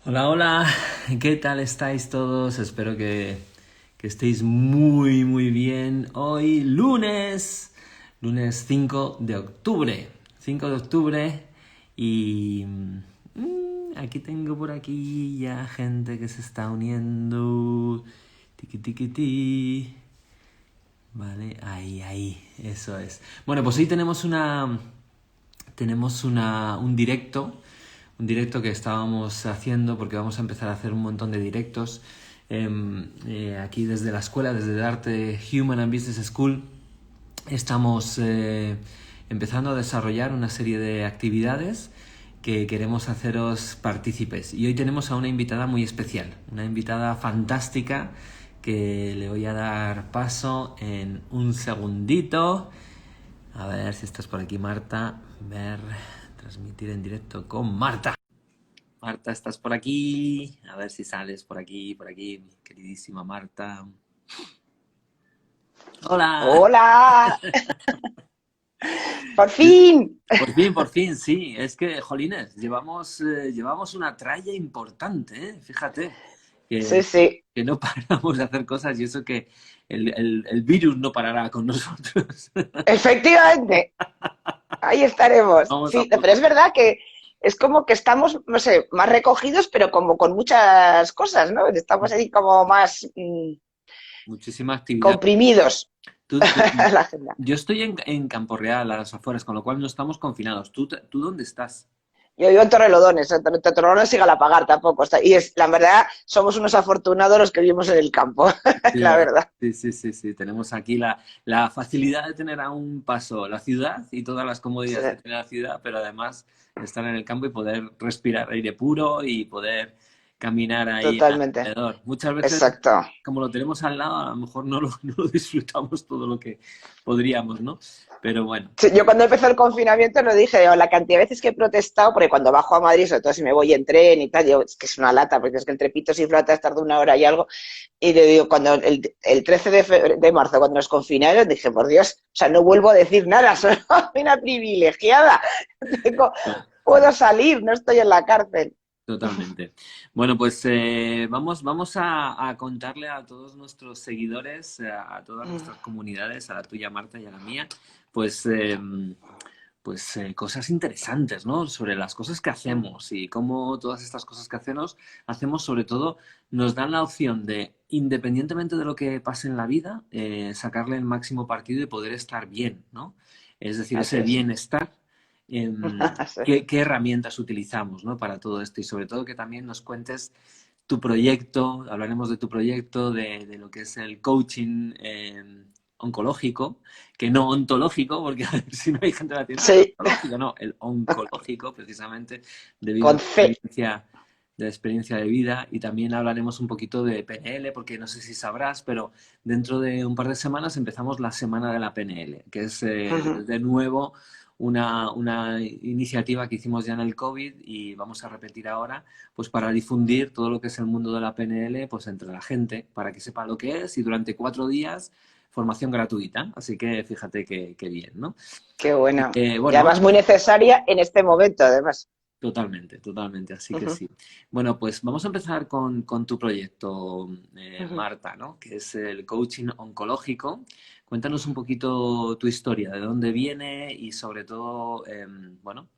Hola, hola, ¿qué tal estáis todos? Espero que estéis muy bien. Hoy lunes 5 de octubre. 5 de octubre y aquí tengo por aquí ya gente que se está uniendo. Tiki tiki ti. Vale, ahí, eso es. Bueno, pues hoy tenemos un directo que estábamos haciendo porque vamos a empezar a hacer un montón de directos aquí desde la escuela, desde el Arte Human and Business School. Estamos empezando a desarrollar una serie de actividades que queremos haceros partícipes. Y hoy tenemos a una invitada muy especial, una invitada fantástica que le voy a dar paso en un segundito. A ver si estás por aquí, Marta. Ver, transmitir en directo con Marta. Marta, ¿estás por aquí? A ver si sales por aquí, mi queridísima Marta. Hola. Hola, por fin. Por fin, sí. Es que, jolines, llevamos una tralla importante, ¿eh? Fíjate, Sí, que, sí, que no paramos de hacer cosas y eso que el virus no parará con nosotros. efectivamente, ahí estaremos. Vamos a Sí, por pero es verdad que es como que estamos, no sé, más recogidos, pero como con muchas cosas, ¿no? Estamos ahí como más muchísima actividad. comprimidos Tú- tú- a la agenda. yo estoy en Campo Real, a las afueras, con lo cual no estamos confinados. ¿Tú dónde estás? Yo vivo en Torrelodones, en Torrelodones sigue a pagar tampoco. Y es, la verdad, somos unos afortunados los que vivimos en el campo, Sí, la verdad. sí. Tenemos aquí la facilidad de tener a un paso la ciudad y todas las Sí, comodidades de tener la ciudad, pero además estar en el campo y poder respirar aire puro y poder caminar ahí totalmente. alrededor. Muchas veces, Exacto. como lo tenemos al lado, a lo mejor no lo disfrutamos todo lo que podríamos, ¿no? Pero bueno, Sí, yo cuando empezó el confinamiento lo dije, digo, la cantidad de veces que he protestado, porque cuando bajo a Madrid, sobre todo si me voy en tren y tal, digo, es que es una lata, porque es que entre pitos y flautas tarda una hora y algo, y le digo, cuando el 13 de marzo, cuando nos confinaron, dije, por Dios, o sea, no vuelvo a decir nada, soy una privilegiada, tengo, puedo salir, no estoy en la cárcel. totalmente. Bueno, pues vamos a contarle a todos nuestros seguidores, a todas nuestras comunidades, a la tuya, Marta, y a la mía, pues, cosas interesantes, ¿no? Sobre las cosas que hacemos y cómo todas estas cosas que hacemos sobre todo, nos dan la opción de, independientemente de lo que pase en la vida, sacarle el máximo partido y poder estar bien, ¿no? Es decir, Así ese es. bienestar. ¿Qué herramientas utilizamos, ¿no? Para todo esto? Y sobre todo que también nos cuentes tu proyecto, hablaremos de tu proyecto, de lo que es el coaching oncológico, que no ontológico, porque a ver si no hay gente que va a decir, no, el Sí, ontológico, no, el oncológico, precisamente debido a con tu C. experiencia de vida, y también hablaremos un poquito de PNL, porque no sé si sabrás, pero dentro de un par de semanas empezamos la semana de la PNL, que es de nuevo una iniciativa que hicimos ya en el COVID y vamos a repetir ahora, pues para difundir todo lo que es el mundo de la PNL, pues entre la gente, para que sepa lo que es y durante 4 días formación gratuita. Así que fíjate qué bien, ¿no? Qué Y bueno. que, Y bueno, además muy necesaria en este momento, además. totalmente, así que sí. Bueno, pues vamos a empezar con tu proyecto, Marta, ¿no? Que es el coaching oncológico. Cuéntanos un poquito tu historia, de dónde viene y sobre todo, bueno,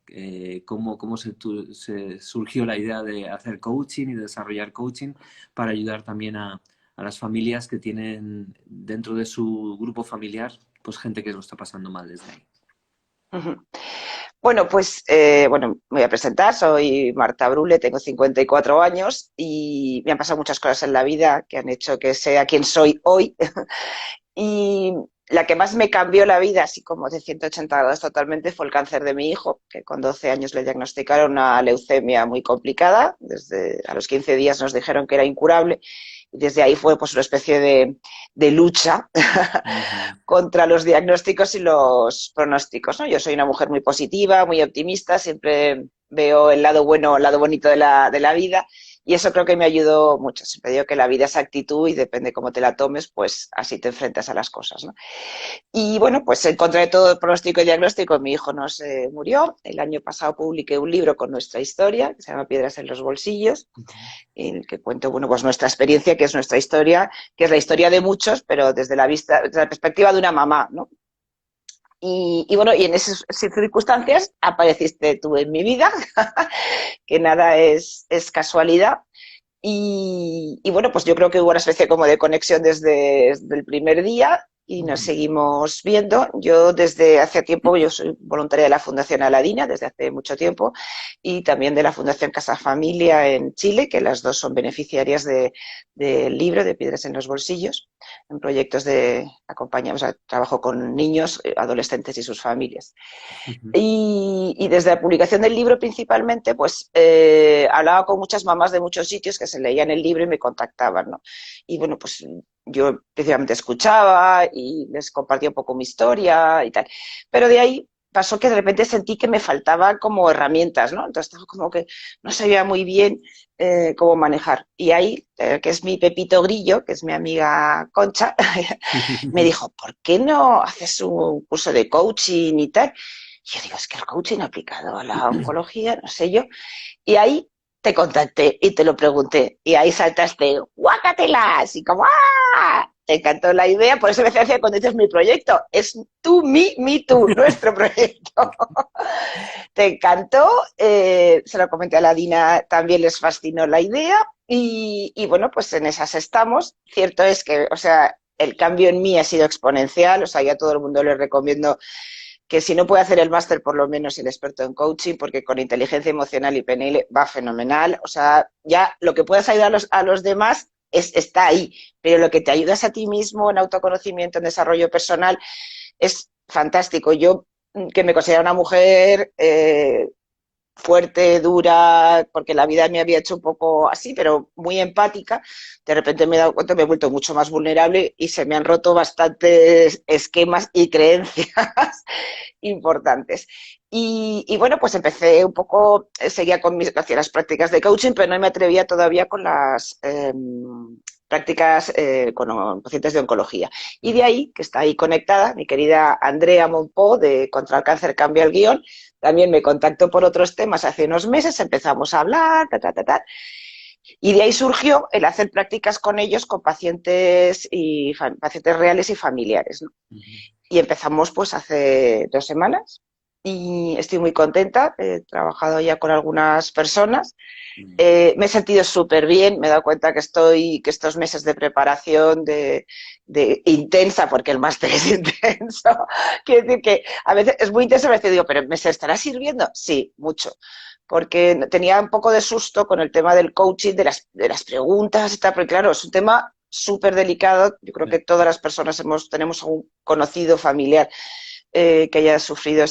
cómo se surgió la idea de hacer coaching y desarrollar coaching para ayudar también a las familias que tienen dentro de su grupo familiar, pues gente que lo está pasando mal desde ahí. Bueno, pues bueno, me voy a presentar, soy Marta Brule, tengo 54 años y me han pasado muchas cosas en la vida que han hecho que sea quien soy hoy. Y la que más me cambió la vida, así como de 180 grados totalmente, fue el cáncer de mi hijo, que con 12 años le diagnosticaron una leucemia muy complicada. Desde a los 15 días nos dijeron que era incurable y desde ahí fue pues una especie de lucha Ujú. contra los diagnósticos y los pronósticos, ¿no? Yo soy una mujer muy positiva, muy optimista, siempre veo el lado bueno, el lado bonito de la vida Y eso creo que me ayudó mucho. Siempre digo que la vida es actitud y depende cómo te la tomes, pues así te enfrentas a las cosas, ¿no? Y bueno, pues en contra de todo pronóstico y diagnóstico, mi hijo nos murió. El año pasado publiqué un libro con nuestra historia, que se llama Piedras en los bolsillos, en el que cuento, bueno, pues nuestra experiencia, que es nuestra historia, que es la historia de muchos, pero desde la vista, desde la perspectiva de una mamá, ¿no? Y bueno, y en esas circunstancias apareciste tú en mi vida, que nada es casualidad. Y bueno, pues yo creo que hubo una especie como de conexión desde el primer día y nos seguimos viendo. Yo desde hace tiempo, yo soy voluntaria de la Fundación Aladina desde hace mucho tiempo y también de la Fundación Casa Familia en Chile, que las dos son beneficiarias del libro de Piedras en los Bolsillos, en proyectos de acompañamos, o sea, trabajo con niños, adolescentes y sus familias. Y desde la publicación del libro principalmente, pues hablaba con muchas mamás de muchos sitios que se leían el libro y me contactaban, ¿no? Y bueno, pues yo principalmente escuchaba y les compartía un poco mi historia y tal. Pero de ahí pasó que de repente sentí que me faltaban como herramientas, ¿no? Entonces estaba como que no sabía muy bien cómo manejar. Y ahí, que es mi Pepito Grillo, que es mi amiga Concha, me dijo, ¿por qué no haces un curso de coaching y tal? Y yo digo, es que el coaching aplicado a la oncología, no sé yo. Y ahí te contacté y te lo pregunté. Y ahí saltaste, ¡guácatelas! Y como, ¡ah! Te encantó la idea, por eso me decía cuando dices mi proyecto, es tú, tú, nuestro proyecto. Te encantó, se lo comenté a la Dina, también les fascinó la idea y bueno, pues en esas estamos. Cierto es que, o sea, el cambio en mí ha sido exponencial, o sea, ya a todo el mundo les recomiendo que si no puede hacer el máster, por lo menos el experto en coaching, porque con inteligencia emocional y PNL va fenomenal. O sea, ya lo que puedas ayudar a los demás está ahí, pero lo que te ayudas a ti mismo en autoconocimiento, en desarrollo personal, es fantástico. Yo, que me considero una mujer fuerte, dura, porque la vida me había hecho un poco así, pero muy empática, de repente me he dado cuenta, me he vuelto mucho más vulnerable y se me han roto bastantes esquemas y creencias importantes. Y bueno, pues empecé un poco, seguía con hacía las prácticas de coaching, pero no me atrevía todavía con las prácticas con pacientes de oncología. Y de ahí, que está ahí conectada, mi querida Andrea Monpó, de Contra el Cáncer Cambia el Guión, también me contactó por otros temas hace unos meses, empezamos a hablar, y de ahí surgió el hacer prácticas con ellos, con pacientes pacientes reales y familiares, ¿no? Y empezamos pues hace 2 semanas y estoy muy contenta, he trabajado ya con algunas personas, me he sentido súper bien, me he dado cuenta que estos meses de preparación de intensa, porque el máster es intenso, quiero decir que a veces es muy intenso, a veces digo, pero ¿me se estará sirviendo? Sí, mucho, porque tenía un poco de susto con el tema del coaching, de las preguntas y tal, porque claro, es un tema súper delicado, yo creo que todas las personas tenemos un conocido familiar que haya sufrido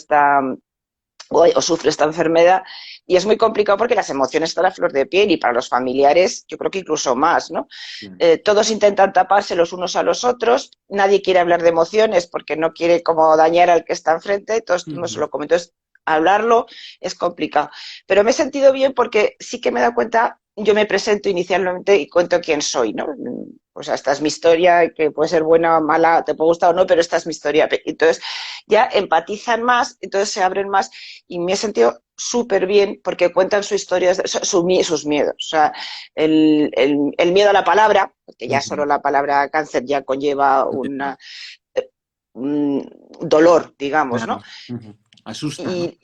o sufre esta enfermedad y es muy complicado porque las emociones están a flor de piel y para los familiares yo creo que incluso más, ¿no? Todos intentan taparse los unos a los otros, nadie quiere hablar de emociones porque no quiere como dañar al que está enfrente, todos no se lo comento, hablarlo es complicado, pero me he sentido bien porque sí que me he dado cuenta, yo me presento inicialmente y cuento quién soy, ¿no? O sea, esta es mi historia, que puede ser buena o mala, te puede gustar o no, pero esta es mi historia. Entonces ya empatizan más, entonces se abren más y me he sentido súper bien porque cuentan su historia, sus miedos. O sea, el miedo a la palabra, porque ya solo la palabra cáncer ya conlleva un dolor, digamos, ¿no? Claro. Asusta, ¿no? Y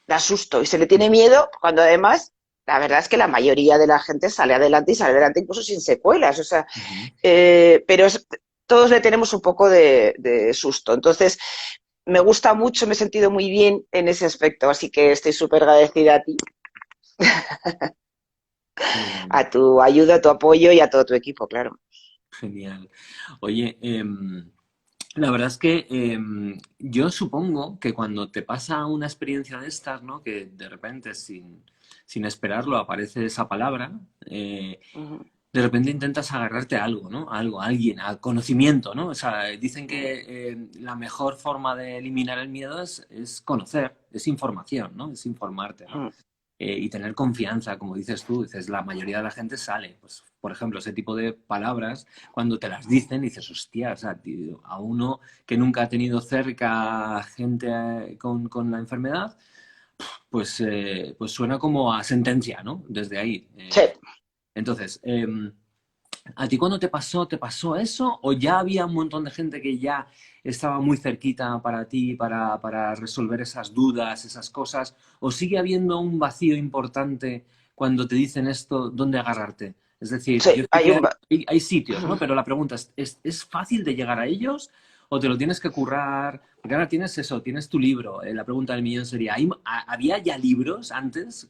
da susto y se le tiene miedo cuando además la verdad es que la mayoría de la gente sale adelante y sale adelante incluso sin secuelas, o sea, pero todos le tenemos un poco de susto. Entonces, me gusta mucho, me he sentido muy bien en ese aspecto, así que estoy súper agradecida a ti, Genial. a tu ayuda, a tu apoyo y a todo tu equipo, claro. Genial. Oye, la verdad es que yo supongo que cuando te pasa una experiencia de estas, ¿no? Que de repente sin esperarlo aparece esa palabra, Uh-huh. de repente intentas agarrarte a algo, ¿no? A algo, a alguien, al conocimiento, ¿no? O sea, dicen Uh-huh. que la mejor forma de eliminar el miedo es conocer, es información, ¿no? Es informarte, ¿no? y tener confianza, como dices tú, dices, la mayoría de la gente sale. Pues, por ejemplo, ese tipo de palabras, cuando te las dicen, dices, hostia, o sea, tío, a uno que nunca ha tenido cerca gente con la enfermedad, pues suena como a sentencia, ¿no? Desde ahí. Sí. Entonces, ¿a ti cuando te pasó eso? ¿O ya había un montón de gente que ya estaba muy cerquita para ti, para resolver esas dudas, esas cosas? ¿O sigue habiendo un vacío importante cuando te dicen esto, dónde agarrarte? Es decir, Sí, yo sé hay que un... hay sitios, ¿no? Pero la pregunta es fácil de llegar a ellos o te lo tienes que currar? Porque ahora tienes eso, tienes tu libro. La pregunta del millón sería, ¿había ya libros antes?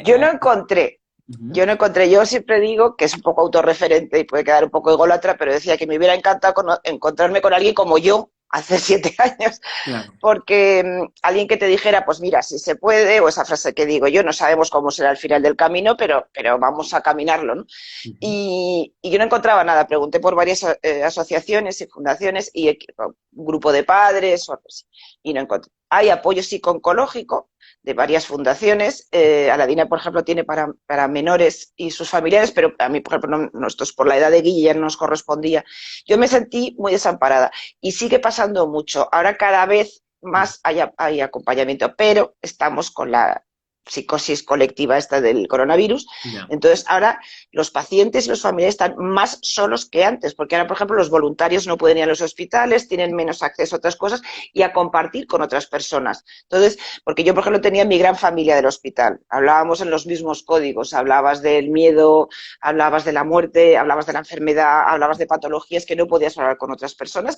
Yo no O... encontré, Ujú, yo no encontré, yo siempre digo que es un poco autorreferente y puede quedar un poco ególatra, pero decía que me hubiera encantado encontrarme con alguien como yo hace 7 años, claro. porque alguien que te dijera, pues mira, si se puede, o esa frase que digo yo, no sabemos cómo será el final del camino, pero vamos a caminarlo, ¿no? Ujú, Y yo no encontraba nada, pregunté por varias asociaciones y fundaciones y un grupo de padres o algo así, y no encontré. Hay apoyo psico-oncológico de varias fundaciones. Aladina, por ejemplo, tiene para menores y sus familiares, pero a mí, por ejemplo, nosotros por la edad de Guille no nos correspondía. Yo me sentí muy desamparada y sigue pasando mucho. Ahora cada vez ujú. más hay acompañamiento, pero estamos con la psicosis colectiva esta del coronavirus. Ya. Entonces, ahora los pacientes y los familiares están más solos que antes, porque ahora, por ejemplo, los voluntarios no pueden ir a los hospitales, tienen menos acceso a otras cosas y a compartir con otras personas. Entonces, porque yo, por ejemplo, tenía mi gran familia del hospital, hablábamos en los mismos códigos, hablabas del miedo, hablabas de la muerte, hablabas de la enfermedad, hablabas de patologías que no podías hablar con otras personas,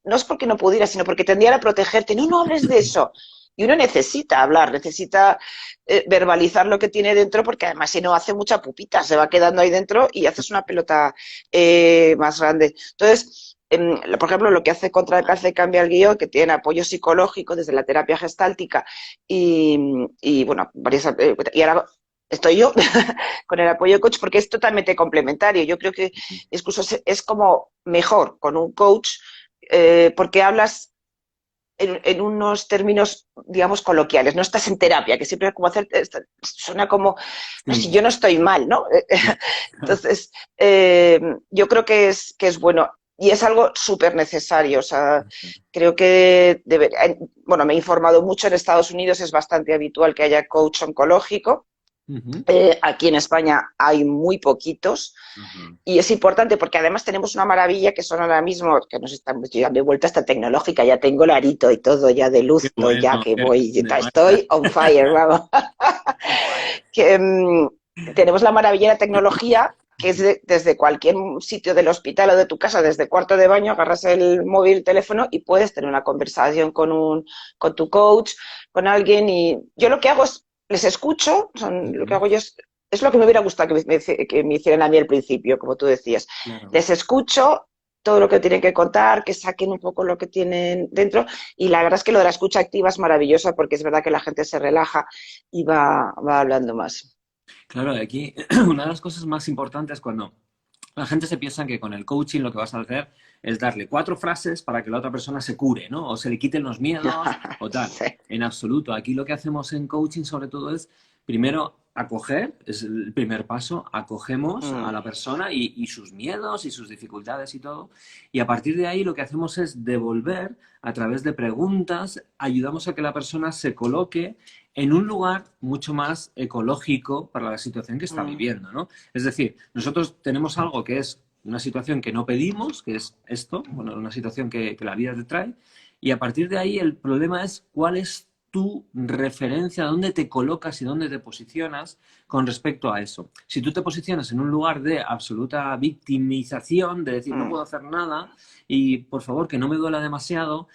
no es porque no pudieras, sino porque tendían a protegerte. No, no hables de eso. Y uno necesita hablar, necesita verbalizar lo que tiene dentro, porque además si no hace mucha pupita, se va quedando ahí dentro y haces una pelota más grande. Entonces, por ejemplo, lo que hace Contra el Cáncer Cambia el Guión, que tiene apoyo psicológico desde la terapia gestáltica y bueno, varias, y ahora estoy yo con el apoyo coach porque es totalmente complementario. Yo creo que incluso es como mejor con un coach porque hablas en unos términos, digamos, coloquiales. No estás en terapia, que siempre es como hacer, suena como, no, si Sí, yo no estoy mal, ¿no? Entonces, yo creo que es bueno y es algo súper necesario. O sea, creo que bueno, me he informado mucho en Estados Unidos, es bastante habitual que haya coach oncológico. ujú, Aquí en España hay muy poquitos ujú. y es importante porque además tenemos una maravilla que son ahora mismo, que nos estamos llegando de vuelta hasta tecnológica, ya tengo el arito y todo ya de luz, Qué estoy ya bueno, que qué voy, grande, Marta. estoy on fire, vamos. On fire. Que, tenemos la maravilla de la tecnología que es desde cualquier sitio del hospital o de tu casa, desde el cuarto de baño, agarras el móvil, el teléfono y puedes tener una conversación con tu coach, con alguien. Y yo lo que hago es, les escucho, lo que Ujú, hago yo es lo que me hubiera gustado que me hicieran a mí al principio, como tú decías. claro. Les escucho todo lo que tienen que contar, que saquen un poco lo que tienen dentro. Y la verdad es que lo de la escucha activa es maravillosa porque es verdad que la gente se relaja y va hablando más. Claro, aquí una de las cosas más importantes cuando la gente se piensa que con el coaching lo que vas a hacer es darle 4 frases para que la otra persona se cure, ¿no? O se le quiten los miedos o tal. Sí. En absoluto. Aquí lo que hacemos en coaching sobre todo es, primero, acoger, es el primer paso, acogemos a Mm, la persona y sus miedos y sus dificultades y todo. Y a partir de ahí lo que hacemos es devolver a través de preguntas, ayudamos a que la persona se coloque en un lugar mucho más ecológico para la situación que está mm, viviendo, ¿no? Es decir, nosotros tenemos algo que es una situación que no pedimos, que es esto, bueno, una situación que la vida te trae, y a partir de ahí el problema es cuál es tu referencia, dónde te colocas y dónde te posicionas con respecto a eso. Si tú te posicionas en un lugar de absoluta victimización, de decir no mm. puedo hacer nada y por favor que no me duela demasiado,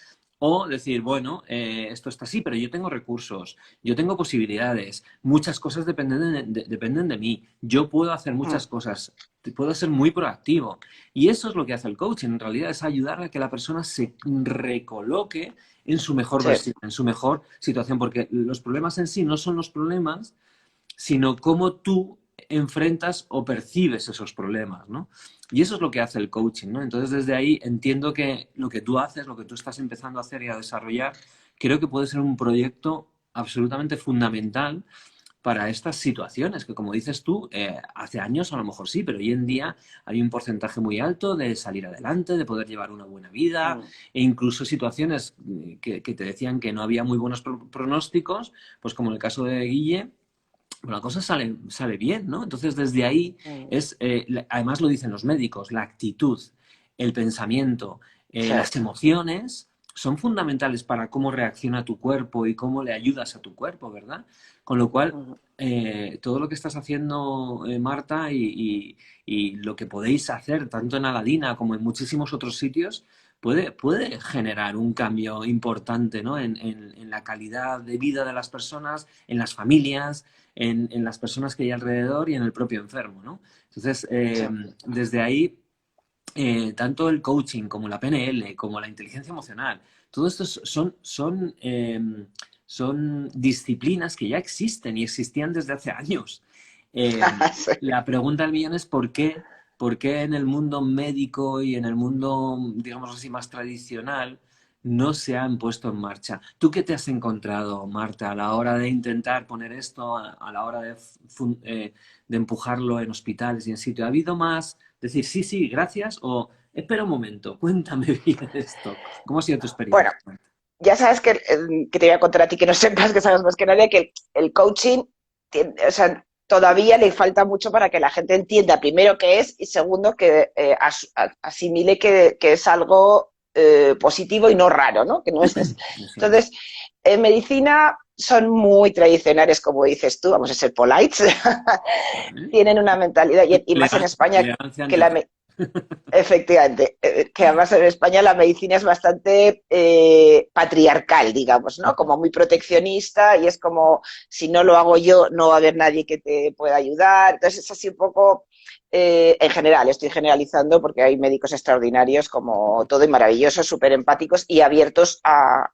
o decir, bueno, esto está así, pero yo tengo recursos, yo tengo posibilidades, muchas cosas dependen de mí, yo puedo hacer Mm, muchas cosas, puedo ser muy proactivo. Y eso es lo que hace el coaching, en realidad es ayudar a que la persona se recoloque en su mejor sí, versión, en su mejor situación, porque los problemas en sí no son los problemas, sino cómo tú enfrentas o percibes esos problemas, ¿no? Y eso es lo que hace el coaching, ¿no? Entonces, desde ahí entiendo que lo que tú haces, lo que tú estás empezando a hacer y a desarrollar, creo que puede ser un proyecto absolutamente fundamental para estas situaciones, que como dices tú, hace años a lo mejor sí, pero hoy en día hay un porcentaje muy alto de salir adelante, de poder llevar una buena vida, Mm, e incluso situaciones que te decían que no había muy buenos pronósticos, pues como en el caso de Guille, pues la cosa sale bien, ¿no? Entonces, desde ahí mm. es, además lo dicen los médicos, la actitud, el pensamiento, las Cierto. emociones son fundamentales para cómo reacciona tu cuerpo y cómo le ayudas a tu cuerpo, ¿verdad? Con lo cual, Ujú. todo lo que estás haciendo, Marta, y lo que podéis hacer tanto en Aladina como en muchísimos otros sitios, puede generar un cambio importante, ¿no? En la calidad de vida de las personas, en las familias, en las personas que hay alrededor y en el propio enfermo, ¿no? Entonces, Sí. desde ahí, tanto el coaching como la PNL, como la inteligencia emocional, todo esto son disciplinas que ya existen y existían desde hace años. Eh, Sí. la pregunta del millón es ¿por qué en el mundo médico y en el mundo, digamos así, más tradicional no se han puesto en marcha? ¿Tú qué te has encontrado, Marta, a la hora de intentar poner esto, a la hora de empujarlo en hospitales y en sitio? ¿Ha habido más decir sí, sí, gracias? O espera un momento, cuéntame bien esto. ¿Cómo ha sido tu Bueno, experiencia, Marta? ya sabes que te voy a contar a ti que no sepas, que sabes más que nadie, que el coaching, o sea, todavía le falta mucho para que la gente entienda, primero, qué es y segundo, que asimile que es algo positivo y no raro, ¿no? Que no es... Eso es. Entonces, en medicina son muy tradicionales, como dices tú, vamos a ser polite, Vale. tienen una mentalidad, y más en España, Elegancia que ante todo. efectivamente, que además en España la medicina es bastante patriarcal, digamos, ¿no? Como muy proteccionista y es como, si no lo hago yo, no va a haber nadie que te pueda ayudar. Entonces es así un poco, en general, estoy generalizando porque hay médicos extraordinarios como todo y maravillosos, súper empáticos y abiertos a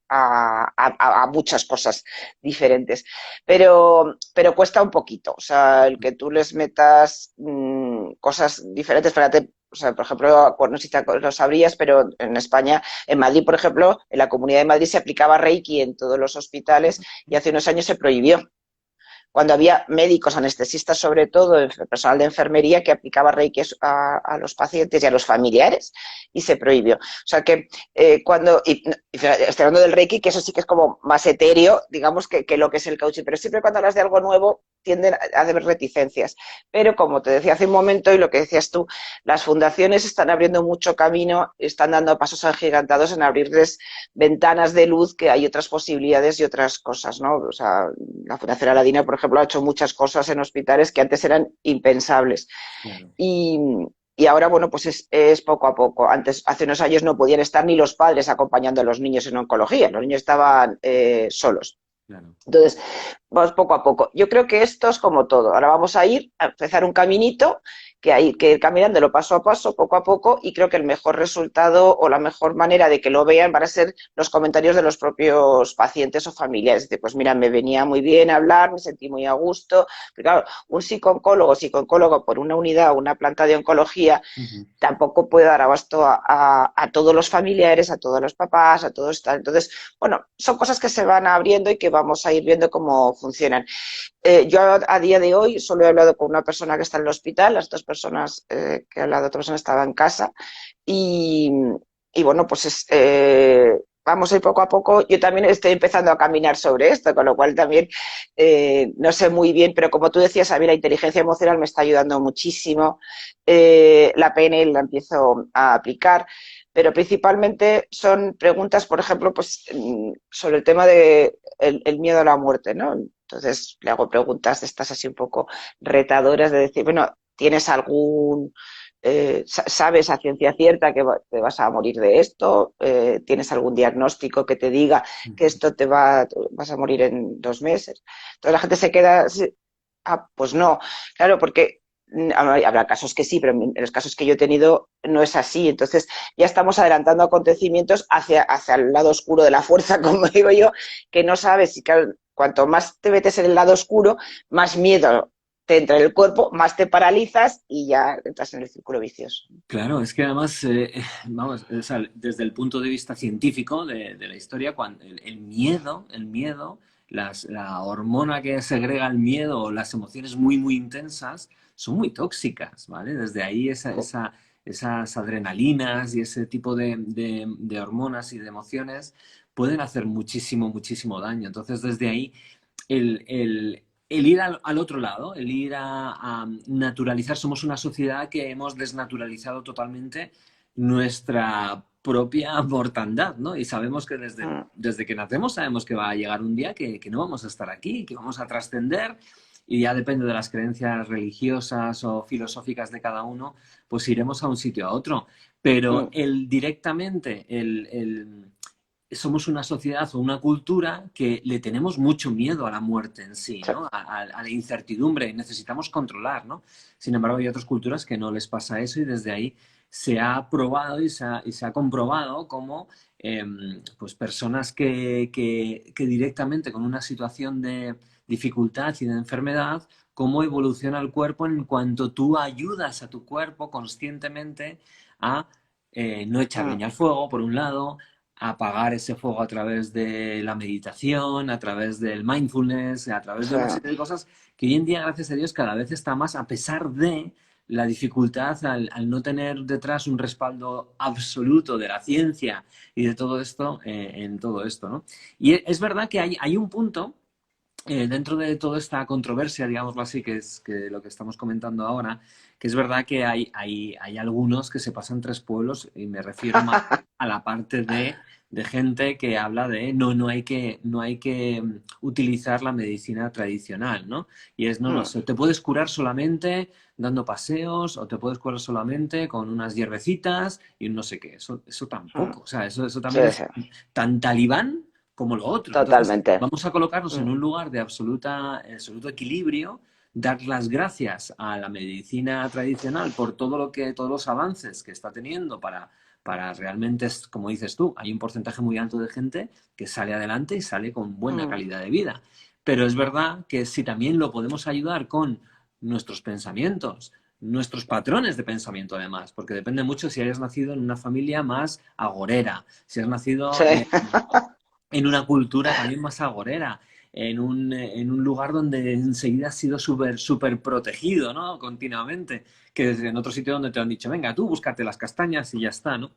muchas cosas diferentes. Pero cuesta un poquito, o sea, el que tú les metas cosas diferentes, fíjate, o sea, por ejemplo, no sé si lo sabrías, pero en España, en Madrid, por ejemplo, en la Comunidad de Madrid se aplicaba Reiki en todos los hospitales y hace unos años se prohibió cuando había médicos, anestesistas sobre todo, personal de enfermería que aplicaba reiki a los pacientes y a los familiares y se prohibió. O sea que estoy hablando del reiki, que eso sí que es como más etéreo, digamos, que lo que es el coaching, pero siempre cuando hablas de algo nuevo tienden a haber reticencias. Pero como te decía hace un momento y lo que decías tú, las fundaciones están abriendo mucho camino, están dando pasos agigantados en abrirles ventanas de luz, que hay otras posibilidades y otras cosas, ¿no? O sea, la Fundación Aladina, por ejemplo, ha hecho muchas cosas en hospitales que antes eran impensables. Claro. Y, y ahora, bueno, pues es poco a poco. Antes, hace unos años no podían estar ni los padres acompañando a los niños en oncología, los niños estaban solos. Claro. Entonces, vamos poco a poco. Yo creo que esto es como todo. Ahora vamos a ir a empezar un caminito que hay que ir caminándolo paso a paso, poco a poco, y creo que el mejor resultado o la mejor manera de que lo vean van a ser los comentarios de los propios pacientes o familiares. De, pues mira, me venía muy bien hablar, me sentí muy a gusto. Pero claro, un psicooncólogo por una unidad o una planta de oncología Ujú. tampoco puede dar abasto a todos los familiares, a todos los papás, a todos. Entonces, bueno, son cosas que se van abriendo y que vamos a ir viendo cómo funcionan. Yo a día de hoy solo he hablado con una persona que está en el hospital, las dos personas que he hablado, otra persona estaba en casa y, y bueno, pues vamos a ir poco a poco. Yo también estoy empezando a caminar sobre esto, con lo cual también no sé muy bien, pero como tú decías, a mí la inteligencia emocional me está ayudando muchísimo. La PNL la empiezo a aplicar, pero principalmente son preguntas, por ejemplo, pues sobre el tema de el miedo a la muerte, ¿no? Entonces le hago preguntas de estas así un poco retadoras de decir, bueno, ¿tienes algún sabes a ciencia cierta que te vas a morir de esto? ¿Tienes algún diagnóstico que te diga que Ujú. esto vas a morir en 2 meses? Entonces la gente se queda, pues no, claro, porque habrá casos que sí, pero en los casos que yo he tenido no es así. Entonces ya estamos adelantando acontecimientos hacia el lado oscuro de la fuerza, como digo yo, que no sabes. Y claro, cuanto más te metes en el lado oscuro, más miedo te entra en el cuerpo, más te paralizas y ya entras en el círculo vicioso. Claro, es que además, vamos, o sea, desde el punto de vista científico de la historia, cuando el miedo la hormona que segrega el miedo o las emociones muy, muy intensas son muy tóxicas, ¿vale? Desde ahí esas adrenalinas y ese tipo de hormonas y de emociones pueden hacer muchísimo, muchísimo daño. Entonces, desde ahí, el ir al otro lado, el ir a naturalizar, somos una sociedad que hemos desnaturalizado totalmente nuestra propia mortandad, ¿no? Y sabemos que desde que nacemos sabemos que va a llegar un día que no vamos a estar aquí, que vamos a trascender y ya depende de las creencias religiosas o filosóficas de cada uno, pues iremos a un sitio a otro. Pero el directamente, somos una sociedad o una cultura que le tenemos mucho miedo a la muerte en sí, ¿no? A la incertidumbre, necesitamos controlar, ¿no? Sin embargo, hay otras culturas que no les pasa eso y desde ahí se ha probado y se ha comprobado cómo pues personas que directamente con una situación de dificultad y de enfermedad, cómo evoluciona el cuerpo en cuanto tú ayudas a tu cuerpo conscientemente a no echar leña al fuego, por un lado, apagar ese fuego a través de la meditación, a través del mindfulness, a través de una serie de cosas que hoy en día, gracias a Dios, cada vez está más, a pesar de la dificultad al no tener detrás un respaldo absoluto de la ciencia y de todo esto, en todo esto, ¿no? Y es verdad que hay un punto dentro de toda esta controversia, digámoslo así, que es que lo que estamos comentando ahora, que es verdad que hay algunos que se pasan tres pueblos, y me refiero más a la parte de gente que habla de no hay que utilizar la medicina tradicional, ¿no? Y es, no, te puedes curar solamente dando paseos o te puedes curar solamente con unas hierbecitas y un no sé qué. Eso tampoco. O sea, eso también es tan talibán como lo otro. Entonces, Totalmente. vamos a colocarnos en un lugar de absoluto equilibrio, dar las gracias a la medicina tradicional por todos los avances que está teniendo para realmente, como dices tú, hay un porcentaje muy alto de gente que sale adelante y sale con buena calidad de vida. Pero es verdad que si también lo podemos ayudar con nuestros pensamientos, nuestros patrones de pensamiento además, porque depende mucho si hayas nacido en una familia más agorera, si has nacido en una cultura también más agorera, en un lugar donde enseguida has sido súper protegido, ¿no? Continuamente, que en otro sitio donde te han dicho, venga, tú búscate las castañas y ya está, ¿no?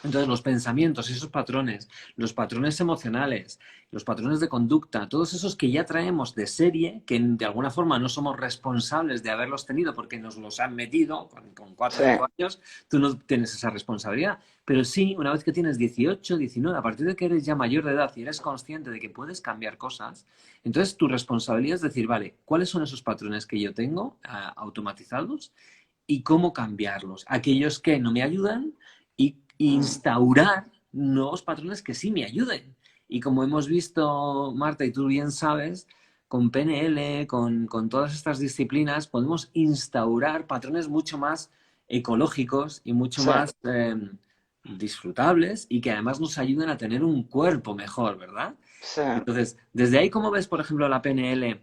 Entonces, los pensamientos, esos patrones, los patrones emocionales, los patrones de conducta, todos esos que ya traemos de serie, que de alguna forma no somos responsables de haberlos tenido porque nos los han metido con 4 o 5 años, tú no tienes esa responsabilidad. Pero sí, una vez que tienes 18, 19, a partir de que eres ya mayor de edad y eres consciente de que puedes cambiar cosas, entonces tu responsabilidad es decir, vale, ¿cuáles son esos patrones que yo tengo automatizados y cómo cambiarlos? Aquellos que no me ayudan y instaurar nuevos patrones que sí me ayuden. Y como hemos visto, Marta, y tú bien sabes, con PNL, con todas estas disciplinas, podemos instaurar patrones mucho más ecológicos y mucho más disfrutables y que además nos ayuden a tener un cuerpo mejor, ¿verdad? Entonces, desde ahí, ¿cómo ves, por ejemplo, la PNL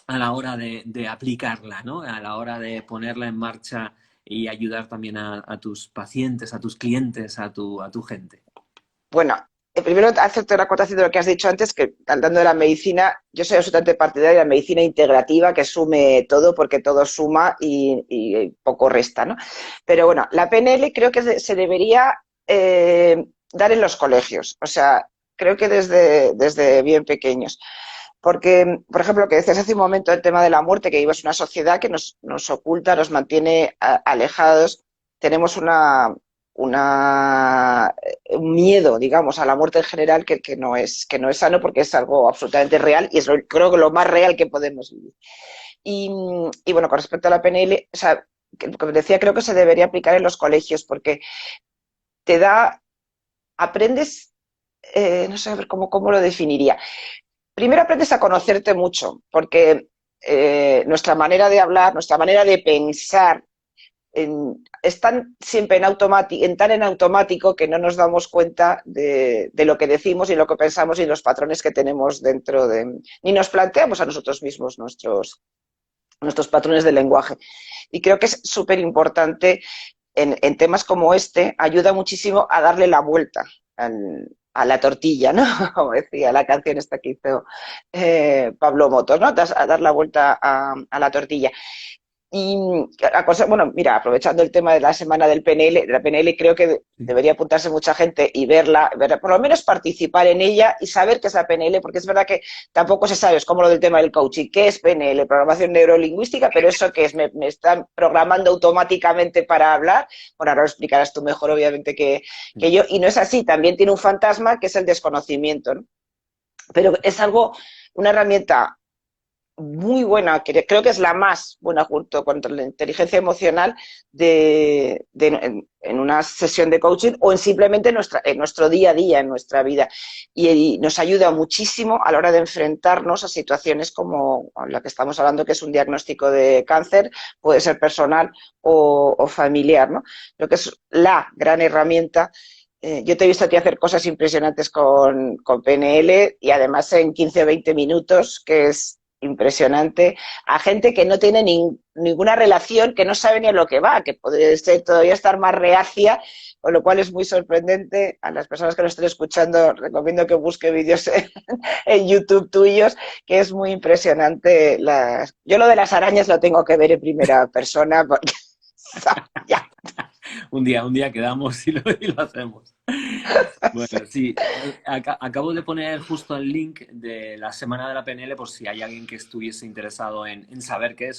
a la hora de aplicarla, ¿no? A la hora de ponerla en marcha y ayudar también a tus pacientes, a tus clientes, a tu gente? Bueno, primero hacerte una acotación de lo que has dicho antes, que hablando de la medicina, yo soy absolutamente partidaria de la medicina integrativa, que sume todo, porque todo suma y poco resta, ¿no? Pero bueno, la PNL creo que se debería dar en los colegios, o sea, creo que desde bien pequeños. Porque, por ejemplo, lo que decías hace un momento, el tema de la muerte, que vivimos en una sociedad que nos oculta, nos mantiene alejados, tenemos un miedo, digamos, a la muerte en general que no es sano porque es algo absolutamente real y es creo que lo más real que podemos vivir. Y bueno, con respecto a la PNL, o sea, lo que decía, creo que se debería aplicar en los colegios porque te da, aprendes, no sé a ver cómo lo definiría. Primero aprendes a conocerte mucho, porque nuestra manera de hablar, nuestra manera de pensar, están siempre tan en automático que no nos damos cuenta de lo que decimos y lo que pensamos y los patrones que tenemos dentro ni nos planteamos a nosotros mismos nuestros patrones de lenguaje. Y creo que es súper importante en temas como este, ayuda muchísimo a darle la vuelta a la tortilla, ¿no? Como decía la canción esta que hizo Pablo Motos, ¿no? A dar la vuelta a la tortilla. Y bueno, mira, aprovechando el tema de la semana del PNL, de la PNL, creo que Sí. debería apuntarse mucha gente y verla, por lo menos participar en ella y saber qué es la PNL, porque es verdad que tampoco se sabe, es como lo del tema del coaching, qué es PNL, programación neurolingüística, pero eso que es, me están programando automáticamente para hablar, bueno, ahora lo explicarás tú mejor, obviamente, que yo, y no es así, también tiene un fantasma que es el desconocimiento, ¿no? Pero es algo, una herramienta muy buena, que creo que es la más buena junto con la inteligencia emocional en una sesión de coaching o en simplemente en nuestro día a día, en nuestra vida. Y nos ayuda muchísimo a la hora de enfrentarnos a situaciones como la que estamos hablando, que es un diagnóstico de cáncer, puede ser personal o familiar, ¿no? Creo que es la gran herramienta. Yo te he visto a ti hacer cosas impresionantes con PNL y además en 15 o 20 minutos, que es impresionante, a gente que no tiene ninguna relación, que no sabe ni a lo que va, que puede ser todavía estar más reacia, con lo cual es muy sorprendente. A las personas que nos estén escuchando, recomiendo que busque vídeos en YouTube tuyos, que es muy impresionante. Yo lo de las arañas lo tengo que ver en primera persona, porque ya. Un día quedamos y lo hacemos. Bueno, sí, acabo de poner justo el link de la semana de la PNL por si hay alguien que estuviese interesado en saber qué es.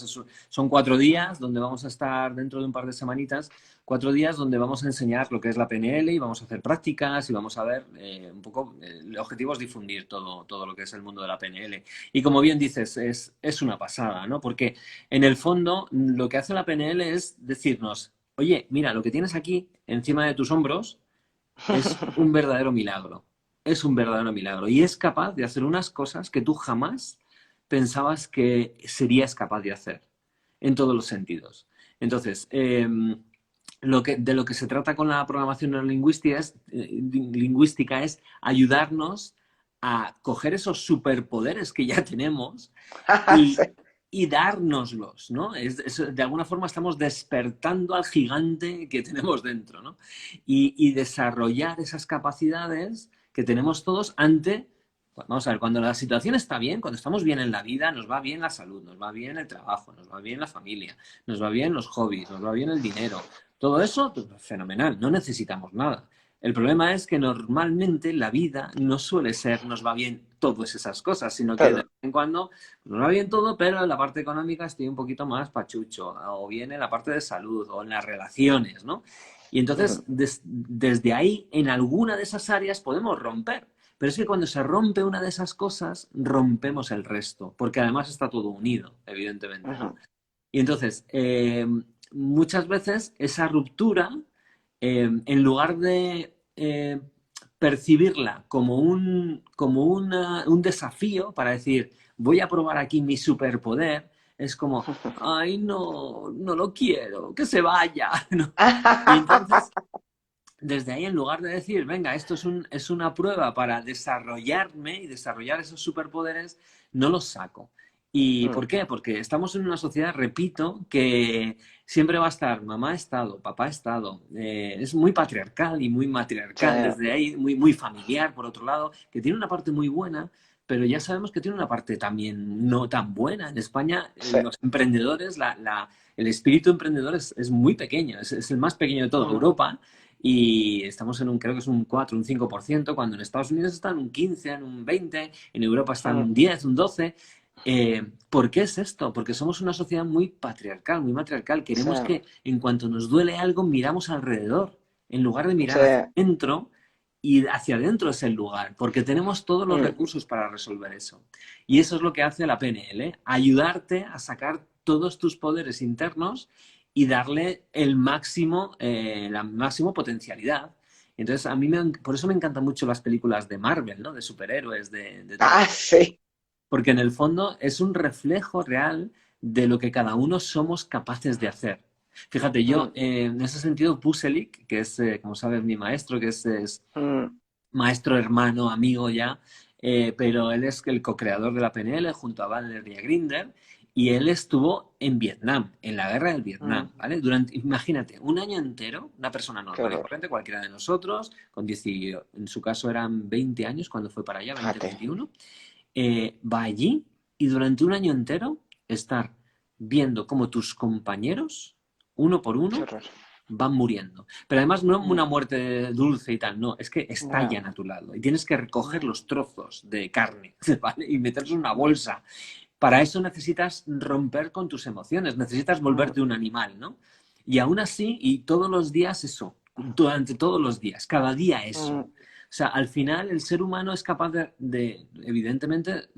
Son 4 días donde vamos a estar dentro de un par de semanitas, 4 días donde vamos a enseñar lo que es la PNL y vamos a hacer prácticas y vamos a ver un poco, el objetivo es difundir todo lo que es el mundo de la PNL. Y como bien dices, es una pasada, ¿no? Porque en el fondo lo que hace la PNL es decirnos, oye, mira, lo que tienes aquí encima de tus hombros es un verdadero milagro. Es un verdadero milagro. Y es capaz de hacer unas cosas que tú jamás pensabas que serías capaz de hacer, en todos los sentidos. Entonces, de lo que se trata con la programación neurolingüística es ayudarnos a coger esos superpoderes que ya tenemos y, Sí. y dárnoslos, ¿no? De alguna forma estamos despertando al gigante que tenemos dentro, ¿no? Y desarrollar esas capacidades que tenemos todos ante, vamos a ver, cuando la situación está bien, cuando estamos bien en la vida, nos va bien la salud, nos va bien el trabajo, nos va bien la familia, nos va bien los hobbies, nos va bien el dinero. Todo eso, pues, fenomenal, no necesitamos nada. El problema es que normalmente la vida no suele ser, nos va bien todas esas cosas, sino que de vez Todo. en cuando nos va bien todo, pero en la parte económica estoy un poquito más pachucho, o bien en la parte de salud, o en las relaciones, ¿no? Y entonces, desde ahí, en alguna de esas áreas podemos romper. Pero es que cuando se rompe una de esas cosas, rompemos el resto, porque además está todo unido, evidentemente, ¿no? Y entonces, muchas veces esa ruptura, en lugar de percibirla como un desafío para decir, voy a probar aquí mi superpoder, es como, ay, no, no lo quiero, que se vaya, ¿no? Y entonces, desde ahí, en lugar de decir, venga, esto es una prueba para desarrollarme y desarrollar esos superpoderes, no los saco. ¿Y por qué? Porque estamos en una sociedad, repito, que siempre va a estar mamá Estado, papá Estado. Es muy patriarcal y muy Sí, matriarcal desde ahí, muy familiar, por otro lado, que tiene una parte muy buena, pero ya sabemos que tiene una parte también no tan buena. En España, sí. los emprendedores, el espíritu emprendedor es muy pequeño, es el más pequeño de toda Europa y estamos en creo que es un 4 un 5% cuando en Estados Unidos está en un 15, en un 20, en Europa está en un 10, un 12. ¿Por qué es esto? Porque somos una sociedad muy patriarcal, muy matriarcal. Sí, Queremos que en cuanto nos duele algo miramos alrededor, en lugar de sí. mirar hacia adentro, y hacia adentro es el lugar, porque tenemos todos los recursos para resolver eso. Y eso es lo que hace la PNL, ayudarte a sacar todos tus poderes internos y darle la máximo potencialidad. Entonces, por eso me encantan mucho las películas de Marvel, ¿no? De superhéroes, de todo. Sí. Porque en el fondo es un reflejo real de lo que cada uno somos capaces de hacer. Fíjate, yo en ese sentido, Puselik, que es, como sabes, mi maestro, que es maestro, hermano, amigo ya, pero él es el co-creador de la PNL junto a Bandler y a Grinder. Y él estuvo en Vietnam, en la guerra del Mm, Vietnam, ¿vale? Durante, imagínate, un año entero, una persona qué normal y horror. corriente, cualquiera de nosotros, con 10, en su caso eran 20 años cuando fue para allá, 20, Fíjate. 21, va allí y durante un año entero estar viendo cómo tus compañeros, uno por Qué uno, horror. van muriendo. Pero además no una Mm, muerte dulce y tal, no, es que no, estallan a tu lado y tienes que recoger no, los trozos de carne, ¿vale? Y meterlos en una bolsa. Para eso necesitas romper con tus emociones, necesitas mm, volverte un animal, ¿no? Y aún así, y todos los días eso, durante todos los días, cada día eso. mm. O sea, al final el ser humano es capaz evidentemente,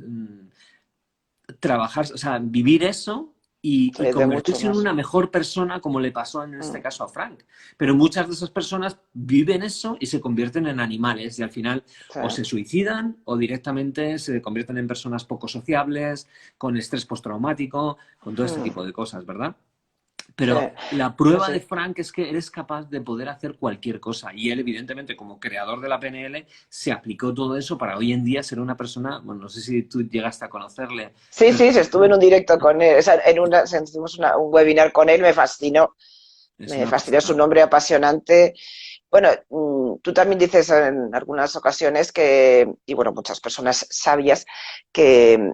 trabajar, o sea, vivir eso y Sí, de mucho convertirse en más. una mejor persona, como le pasó en este Mm, caso a Frank. Pero muchas de esas personas viven eso y se convierten en animales y al final sí, o se suicidan o directamente se convierten en personas poco sociables, con estrés postraumático, con todo este mm, tipo de cosas, ¿verdad? sí, Pero la sí, prueba de sí. Frank es que eres capaz de poder hacer cualquier cosa. Y él, evidentemente, como creador de la PNL, se aplicó todo eso para hoy en día ser una persona, bueno, no sé si tú llegaste a conocerle Sí, sí, sí, estuve en un personalmente. directo con él, o sea, hicimos un webinar con él, Es me una fascinó su pasada. nombre apasionante. Bueno, tú también dices en algunas ocasiones que, y bueno, muchas personas sabias, que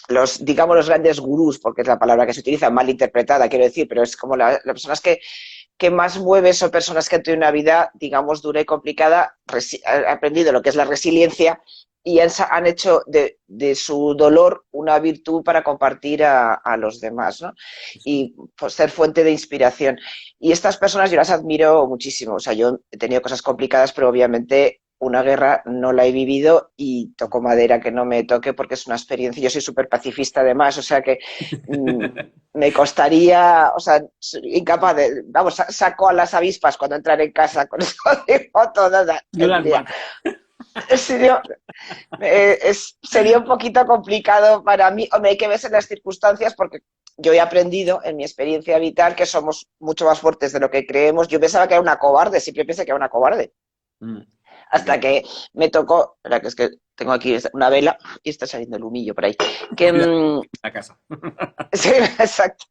los, digamos, los grandes gurús, porque es la palabra que se utiliza, mal interpretada, quiero decir, pero es como las personas que más mueves son personas que han tenido una vida, digamos, dura y complicada, han aprendido lo que es la resiliencia y han hecho de, su dolor una virtud para compartir a los demás, ¿no? Eso. Y pues, ser fuente de inspiración. Y estas personas yo las admiro muchísimo. O sea, yo he tenido cosas complicadas, pero obviamente una guerra no la he vivido y toco madera que no me toque porque es una experiencia. Yo soy súper pacifista además, o sea que mmm, me costaría, o sea, incapaz de, vamos, saco a las avispas cuando entran en casa con eso de foto, nada, Yo las tendría. mato. Sería, sería un poquito complicado para mí, hombre, hay que verse las circunstancias porque yo he aprendido en mi experiencia vital que somos mucho más fuertes de lo que creemos. Yo pensaba que era una cobarde, siempre pensé que era una cobarde Mm, hasta ya. que me tocó, la que es que tengo aquí una vela y está saliendo el humillo por ahí, que Cuidado en la casa. sí, exacto,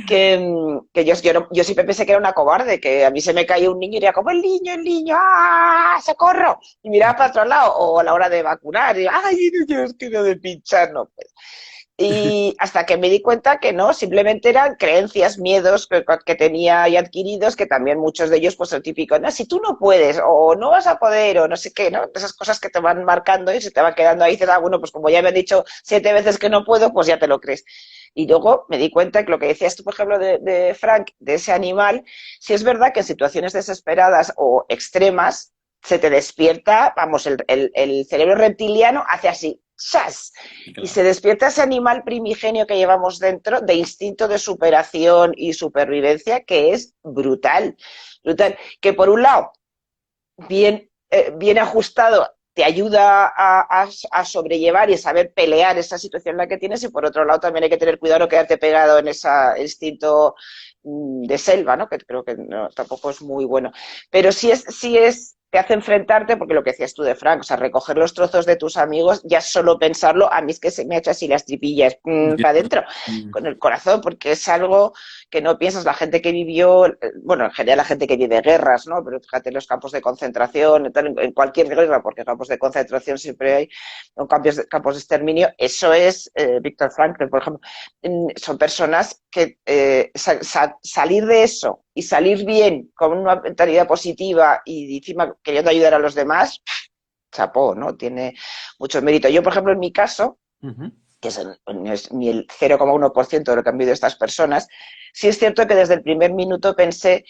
que yo siempre pensé que era una cobarde, que a mí se me caía un niño y era como el niño, ¡ah! ¡Socorro! Y miraba para otro lado, o a la hora de vacunar, y ¡ay, Dios, que no de pinchar! No, y hasta que me di cuenta que no, simplemente eran creencias, miedos que tenía y adquiridos, que también muchos de ellos, pues el típico, no, si tú no puedes, o no vas a poder, o no sé qué, ¿no? Esas cosas que te van marcando y se te van quedando ahí, y dices, ah, bueno, pues como ya me han dicho 7 veces que no puedo, pues ya te lo crees. Y luego me di cuenta que lo que decías tú, por ejemplo, de Frank, de ese animal, si es verdad que en situaciones desesperadas o extremas, se te despierta, vamos, el cerebro reptiliano hace así, ¡zas! Y se Claro. despierta ese animal primigenio que llevamos dentro de instinto de superación y supervivencia que es brutal, brutal. Que por un lado, bien ajustado, te ayuda a sobrellevar y a saber pelear esa situación en la que tienes y por otro lado también hay que tener cuidado no quedarte pegado en ese instinto de selva, ¿no? Que creo que no, tampoco es muy bueno. Pero sí es, te hace enfrentarte, porque lo que decías tú de Frank, o sea, recoger los trozos de tus amigos, ya solo pensarlo, a mí es que se me ha hecho así las tripillas Ya. para adentro, Mm, con el corazón, porque es algo que no piensas, la gente que vivió, bueno, en general la gente que vive guerras, ¿no? Pero fíjate los campos de concentración, en cualquier guerra, porque campos de concentración siempre hay, o campos de exterminio, eso es Víctor Frankl, por ejemplo, son personas que salir de eso y salir bien con una mentalidad positiva y encima queriendo ayudar a los demás, chapó, ¿no? Tiene mucho mérito. Yo, por ejemplo, en mi caso, ujú. que es ni el 0,1% de lo que han vivido estas personas, sí es cierto que desde el primer minuto pensé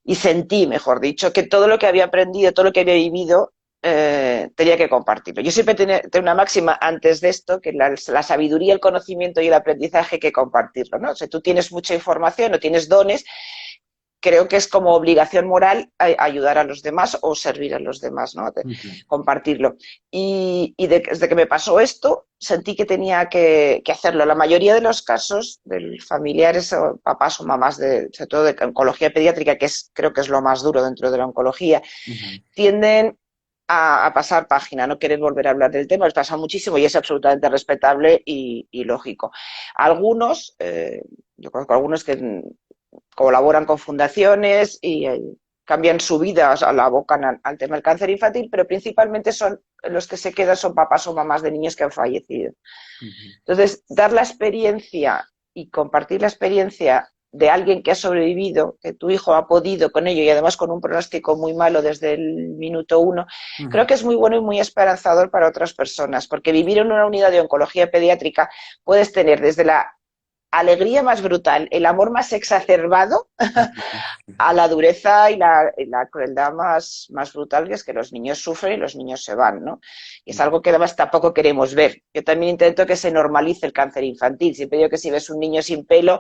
y sentí, mejor dicho, que todo lo que había aprendido, todo lo que había vivido, tenía que compartirlo. Yo siempre tenía una máxima antes de esto, que la sabiduría, el conocimiento y el aprendizaje hay que compartirlo, ¿no? O sea, tú tienes mucha información o tienes dones, creo que es como obligación moral ayudar a los demás o servir a los demás, ¿no? Ujú. Compartirlo. Desde que me pasó esto, sentí que tenía que hacerlo. La mayoría de los casos de familiares, o papás o mamás, sobre todo de oncología pediátrica, creo que es lo más duro dentro de la oncología, Ujú. tienden a pasar página, no querer volver a hablar del tema, les pasa muchísimo y es absolutamente respetable y lógico. Algunos, yo conozco algunos que colaboran con fundaciones y cambian su vida, o sea, la abocan al tema del cáncer infantil, pero principalmente son los que se quedan son papás o mamás de niños que han fallecido. Ujú. Entonces, dar la experiencia y compartir la experiencia de alguien que ha sobrevivido, que tu hijo ha podido con ello y además con un pronóstico muy malo desde el minuto uno, creo Ujú. que es muy bueno y muy esperanzador para otras personas, porque vivir en una unidad de oncología pediátrica puedes tener desde la alegría más brutal, el amor más exacerbado, a la dureza y la crueldad más brutal, que es que los niños sufren y los niños se van, ¿no? Y es Ujú. algo que además tampoco queremos ver. Yo también intento que se normalice el cáncer infantil. Siempre digo que si ves un niño sin pelo,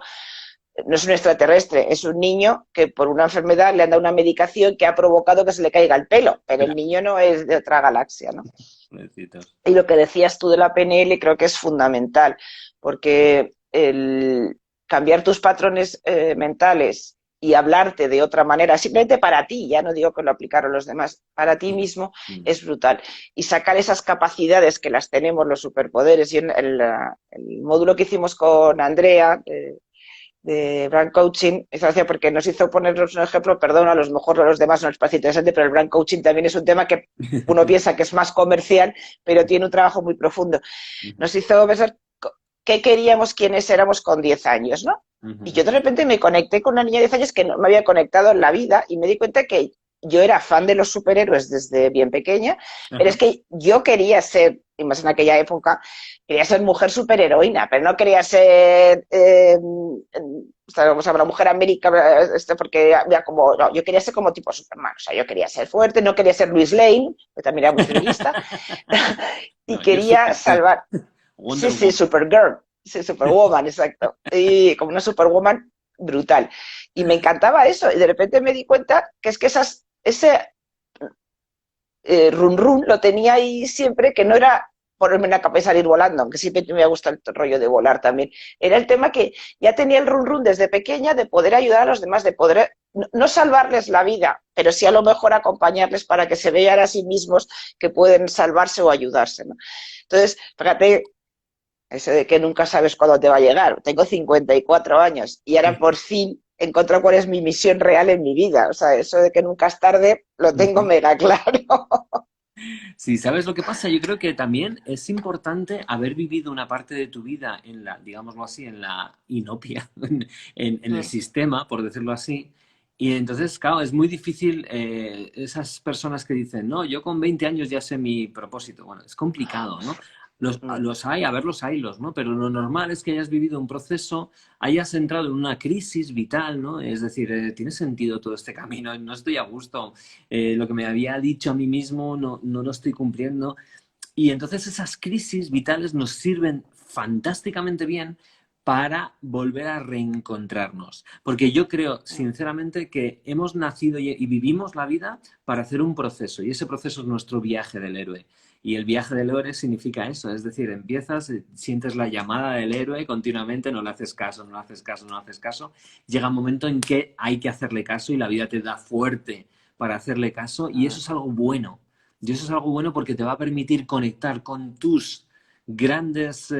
no es un extraterrestre, es un niño que por una enfermedad le han dado una medicación que ha provocado que se le caiga el pelo, pero el Claro, niño no es de otra galaxia, ¿no? pobrecitos. Y lo que decías tú de la PNL creo que es fundamental, porque el cambiar tus patrones mentales y hablarte de otra manera, simplemente para ti, ya no digo que lo aplicaron los demás, para ti mismo Mm. es brutal. Y sacar esas capacidades que las tenemos, los superpoderes, y en el módulo que hicimos con Andrea, de brand coaching, es gracia porque nos hizo ponernos un ejemplo, perdón, a lo mejor a los demás no les parece interesante, pero el brand coaching también es un tema que uno piensa que es más comercial, pero tiene un trabajo muy profundo. Ujú. Nos hizo pensar qué queríamos, quiénes éramos con 10 años, ¿no? Y Ujú. yo de repente me conecté con una niña de 10 años que no me había conectado en la vida y me di cuenta que yo era fan de los superhéroes desde bien pequeña, pero es Ajá. que yo quería ser, y más en aquella época, quería ser mujer superheroína, pero no quería ser, vamos a la mujer América, porque había como, no, yo quería ser como tipo Superman, o sea, yo quería ser fuerte, no quería ser Luis Lane, que también era muy feminista, y No, yo quería Supergirl, salvar, Wonder sí, sí, Woman. Supergirl, sí, Superwoman, exacto, y como una Superwoman brutal. Y me encantaba eso, y de repente me di cuenta que es que ese run run lo tenía ahí siempre, que no era ponerme en la cabeza y salir volando, aunque siempre me ha gustado el rollo de volar también. Era el tema que ya tenía el run run desde pequeña de poder ayudar a los demás, de poder no salvarles la vida, pero sí a lo mejor acompañarles para que se vean a sí mismos que pueden salvarse o ayudarse, ¿no? Entonces, fíjate, eso de que nunca sabes cuándo te va a llegar. Tengo 54 años y ahora por fin encontré cuál es mi misión real en mi vida. O sea, eso de que nunca es tarde lo tengo Ujú. mega claro. Sí, ¿sabes lo que pasa? Yo creo que también es importante haber vivido una parte de tu vida en la, digámoslo así, en la inopia, en el sistema, por decirlo así. Y entonces, claro, es muy difícil esas personas que dicen, no, yo con 20 años ya sé mi propósito. Bueno, es complicado, ¿no? Los hay, a ver, los haylos, ¿no? Pero lo normal es que hayas vivido un proceso, hayas entrado en una crisis vital, ¿no? Es decir, ¿tiene sentido todo este camino? No estoy a gusto, lo que me había dicho a mí mismo no lo estoy cumpliendo. Y entonces esas crisis vitales nos sirven fantásticamente bien para volver a reencontrarnos. Porque yo creo, sinceramente, que hemos nacido y vivimos la vida para hacer un proceso, y ese proceso es nuestro viaje del héroe. Y el viaje del héroe significa eso, es decir, empiezas, sientes la llamada del héroe continuamente, no le haces caso, no le haces caso, no le haces caso. Llega un momento en que hay que hacerle caso y la vida te da fuerte para hacerle caso, y eso es algo bueno. Y eso es algo bueno porque te va a permitir conectar con tus grandes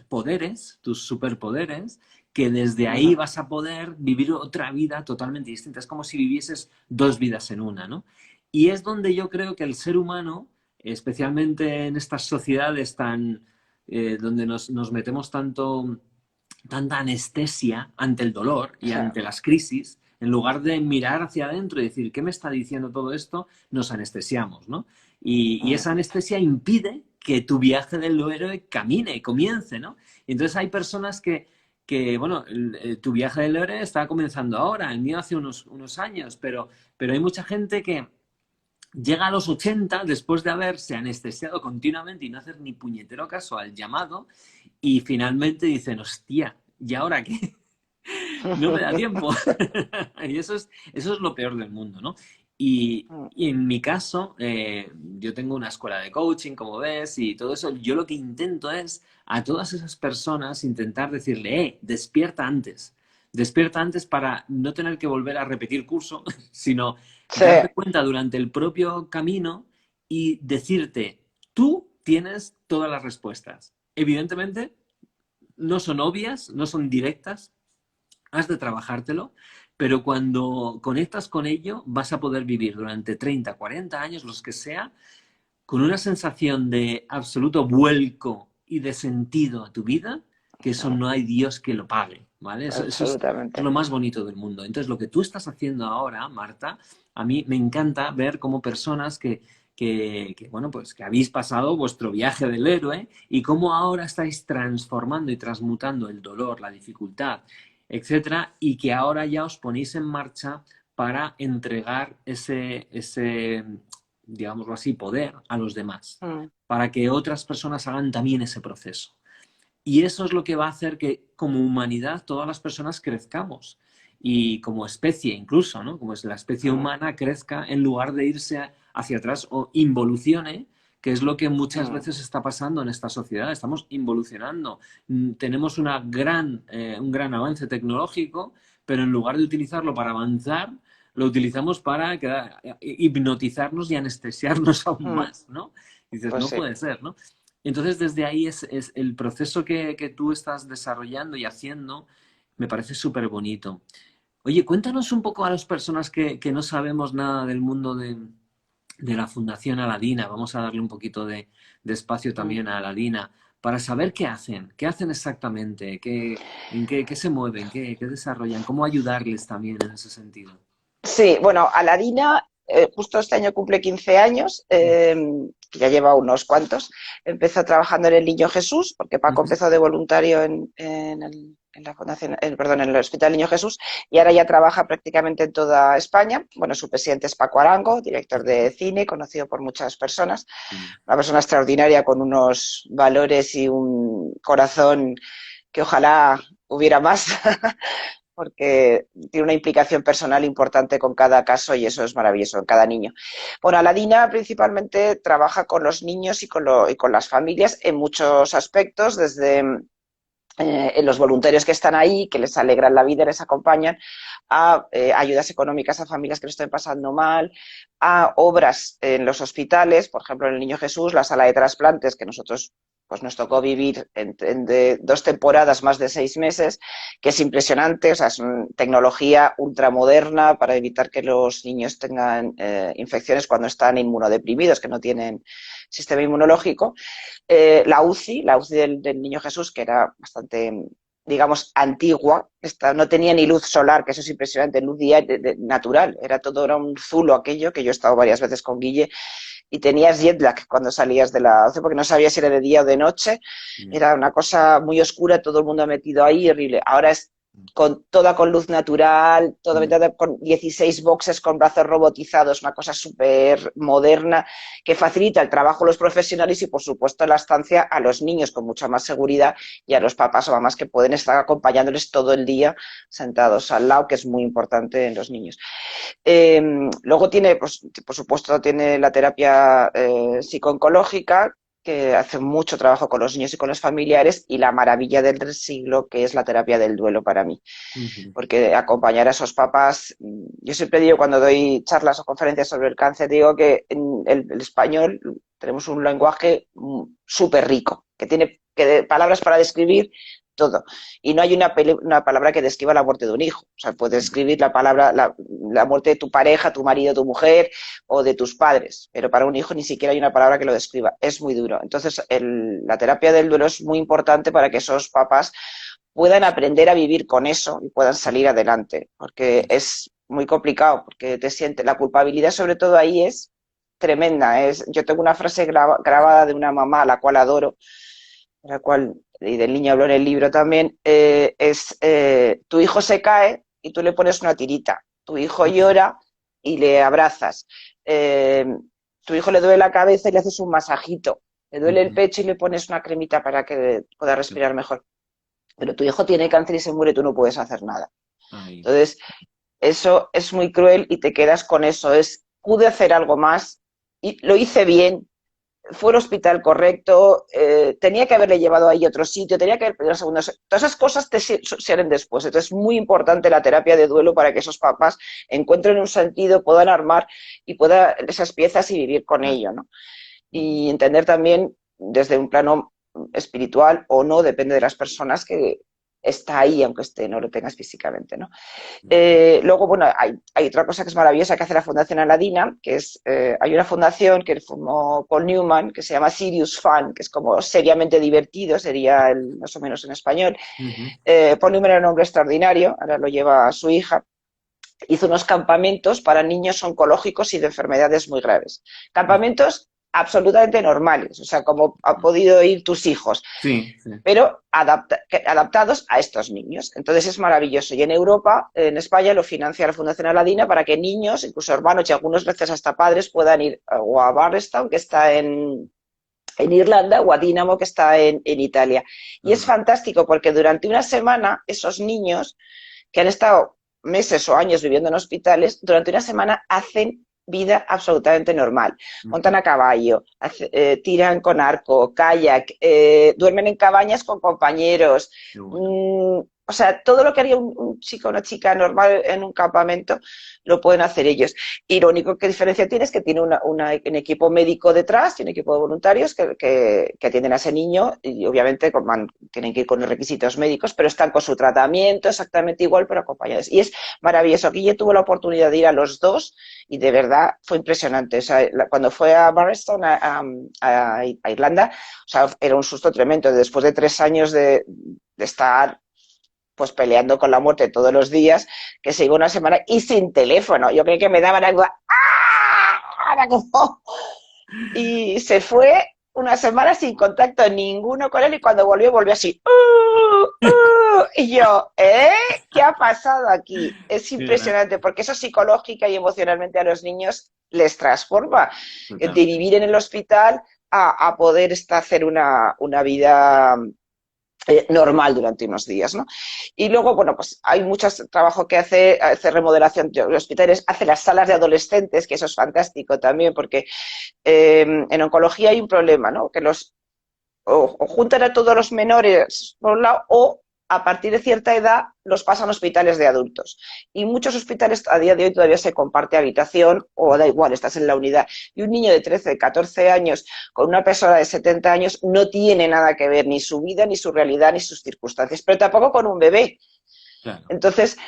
poderes, tus superpoderes, que desde ahí vas a poder vivir otra vida totalmente distinta. Es como si vivieses dos vidas en una, ¿no? Y es donde yo creo que el ser humano, especialmente en estas sociedades tan, donde nos metemos tanta anestesia ante el dolor y ante las crisis, en lugar de mirar hacia adentro y decir, ¿qué me está diciendo todo esto? Nos anestesiamos, ¿no? Y esa anestesia impide que tu viaje del héroe camine, comience, ¿no? Y entonces hay personas bueno, tu viaje del héroe está comenzando ahora, el mío hace unos años, pero hay mucha gente que llega a los 80 después de haberse anestesiado continuamente y no hacer ni puñetero caso al llamado y finalmente dicen, hostia, ¿y ahora qué? No me da tiempo. Y eso es lo peor del mundo, ¿no? Y en mi caso, yo tengo una escuela de coaching, como ves, y todo eso. Yo lo que intento es a todas esas personas intentar decirle, despierta antes. Despierta antes para no tener que volver a repetir curso, sino Sí, darte cuenta durante el propio camino y decirte, tú tienes todas las respuestas. Evidentemente, no son obvias, no son directas, has de trabajártelo, pero cuando conectas con ello vas a poder vivir durante 30, 40 años, los que sea, con una sensación de absoluto vuelco y de sentido a tu vida, que eso no hay Dios que lo pague, ¿vale? Eso es absolutamente. lo más bonito del mundo. Entonces, lo que tú estás haciendo ahora, Marta, a mí me encanta ver cómo personas bueno, pues que habéis pasado vuestro viaje del héroe y cómo ahora estáis transformando y transmutando el dolor, la dificultad, etcétera, y que ahora ya os ponéis en marcha para entregar ese digámoslo así, poder a los demás, Mm, para que otras personas hagan también ese proceso. Y eso es lo que va a hacer que como humanidad todas las personas crezcamos y como especie incluso, ¿no? Como es la especie mm, humana crezca en lugar de irse hacia atrás o involucione, que es lo que muchas mm, veces está pasando en esta sociedad. Estamos involucionando. Tenemos un gran avance tecnológico, pero en lugar de utilizarlo para avanzar, lo utilizamos para hipnotizarnos y anestesiarnos aún mm. más, ¿no? Y dices, Pues no sí. puede ser, ¿no? Entonces, desde ahí es el proceso que tú estás desarrollando y haciendo, me parece súper bonito. Oye, cuéntanos un poco a las personas que no sabemos nada del mundo de la Fundación Aladina. Vamos a darle un poquito de espacio Mm. también a Aladina para saber qué hacen exactamente, qué se mueven, qué desarrollan, cómo ayudarles también en ese sentido. Sí, bueno, Aladina justo este año cumple 15 años, que ya lleva unos cuantos. Empezó trabajando en el Niño Jesús, porque Paco Ujú, empezó de voluntario en la fundación, perdón, en el Hospital Niño Jesús, y ahora ya trabaja prácticamente en toda España. Bueno, su presidente es Paco Arango, director de cine, conocido por muchas personas, ujú. una persona extraordinaria con unos valores y un corazón que ojalá hubiera más, porque tiene una implicación personal importante con cada caso y eso es maravilloso, en cada niño. Bueno, Aladina principalmente trabaja con los niños y con las familias en muchos aspectos, desde en los voluntarios que están ahí, que les alegran la vida y les acompañan, a ayudas económicas a familias que lo estén pasando mal, a obras en los hospitales, por ejemplo, en el Niño Jesús, la sala de trasplantes que nosotros pues nos tocó vivir de 2 temporadas, más de 6 meses, que es impresionante, o sea, es una tecnología ultramoderna para evitar que los niños tengan infecciones cuando están inmunodeprimidos, que no tienen sistema inmunológico. La UCI del Niño Jesús, que era bastante, digamos, antigua, no tenía ni luz solar, que eso es impresionante, luz natural, era un zulo aquello, que yo he estado varias veces con Guille, y tenías jet lag cuando salías de la UCI, porque no sabías si era de día o de noche, Ya. era una cosa muy oscura, todo el mundo metido ahí, horrible. Ahora es con luz natural, Mm. con 16 boxes con brazos robotizados, una cosa súper moderna que facilita el trabajo a los profesionales y, por supuesto, la estancia a los niños con mucha más seguridad y a los papás o mamás que pueden estar acompañándoles todo el día sentados al lado, que es muy importante en los niños. Eh, Luego tiene, pues, por supuesto, tiene la terapia psicooncológica, que hace mucho trabajo con los niños y con los familiares, y la maravilla del siglo, que es la terapia del duelo para mí. Ujú. Porque acompañar a esos papás, yo siempre digo cuando doy charlas o conferencias sobre el cáncer, digo que en el español tenemos un lenguaje súper rico, que tiene palabras para describir todo. Y no hay una palabra que describa la muerte de un hijo. O sea, puedes escribir la muerte de tu pareja, tu marido, tu mujer o de tus padres, pero para un hijo ni siquiera hay una palabra que lo describa. Es muy duro. Entonces, la terapia del duelo es muy importante para que esos papás puedan aprender a vivir con eso y puedan salir adelante, porque es muy complicado, porque la culpabilidad sobre todo ahí es tremenda. Yo tengo una frase grabada de una mamá a la cual adoro, la cual, y del niño habló en el libro también, tu hijo se cae y tú le pones una tirita, tu hijo llora y le abrazas, eh, tu hijo le duele la cabeza y le haces un masajito, le duele el Ujú. pecho y le pones una cremita para que pueda respirar mejor, pero tu hijo tiene cáncer y se muere, tú no puedes hacer nada. Ahí. Entonces, eso es muy cruel y te quedas con eso, pude hacer algo más y lo hice bien, fue el hospital correcto, tenía que haberle llevado ahí a otro sitio, tenía que haber pedido una segunda. Todas esas cosas te salen después. Entonces es muy importante la terapia de duelo para que esos papás encuentren un sentido, puedan armar y puedan esas piezas y vivir con ello, ¿no? Y entender también desde un plano espiritual o no, depende de las personas, que está ahí, aunque no lo tengas físicamente, ¿no? Luego, bueno, hay otra cosa que es maravillosa que hace la Fundación Aladina, que es, hay una fundación que formó Paul Newman, que se llama Serious Fun, que es como seriamente divertido, sería más o menos en español. Paul Newman era un hombre extraordinario, ahora lo lleva a su hija. Hizo unos campamentos para niños oncológicos y de enfermedades muy graves. Campamentos absolutamente normales, o sea, como han podido ir tus hijos, Sí, sí. pero adaptados a estos niños. Entonces es maravilloso. Y en Europa, en España, lo financia la Fundación Aladina para que niños, incluso hermanos y algunas veces hasta padres, puedan ir o a Barrestown, que está en Irlanda, o a Dinamo, que está en Italia. Y es fantástico porque durante una semana esos niños que han estado meses o años viviendo en hospitales, durante una semana hacen vida absolutamente normal. Montan a caballo, tiran con arco, kayak, duermen en cabañas con compañeros. Bueno. O sea, todo lo que haría un chico o una chica normal en un campamento lo pueden hacer ellos. Y lo único que diferencia tiene es que tiene un equipo médico detrás, tiene un equipo de voluntarios que atienden a ese niño y obviamente tienen que ir con los requisitos médicos, pero están con su tratamiento exactamente igual, pero acompañados. Y es maravilloso. Aquí yo tuve la oportunidad de ir a los dos y de verdad fue impresionante. O sea, cuando fue a Barrestown, a Irlanda, o sea, era un susto tremendo. Después de 3 años de estar pues peleando con la muerte todos los días, que se iba una semana y sin teléfono. Yo creí que me daban algo. ¡Ah! Y se fue una semana sin contacto ninguno con él y cuando volvió así. Y yo, ¿qué ha pasado aquí? Es impresionante porque eso psicológica y emocionalmente a los niños les transforma. De vivir en el hospital a poder hacer una vida normal durante unos días, ¿no? Y luego, bueno, pues hay mucho trabajo que hace remodelación de hospitales, hace las salas de adolescentes, que eso es fantástico también, porque en oncología hay un problema, ¿no? Que o juntan a todos los menores por un lado, o a partir de cierta edad los pasan a hospitales de adultos. Y muchos hospitales a día de hoy todavía se comparte habitación o da igual, estás en la unidad. Y un niño de 13, 14 años con una persona de 70 años no tiene nada que ver, ni su vida, ni su realidad, ni sus circunstancias, pero tampoco con un bebé. Claro. Entonces,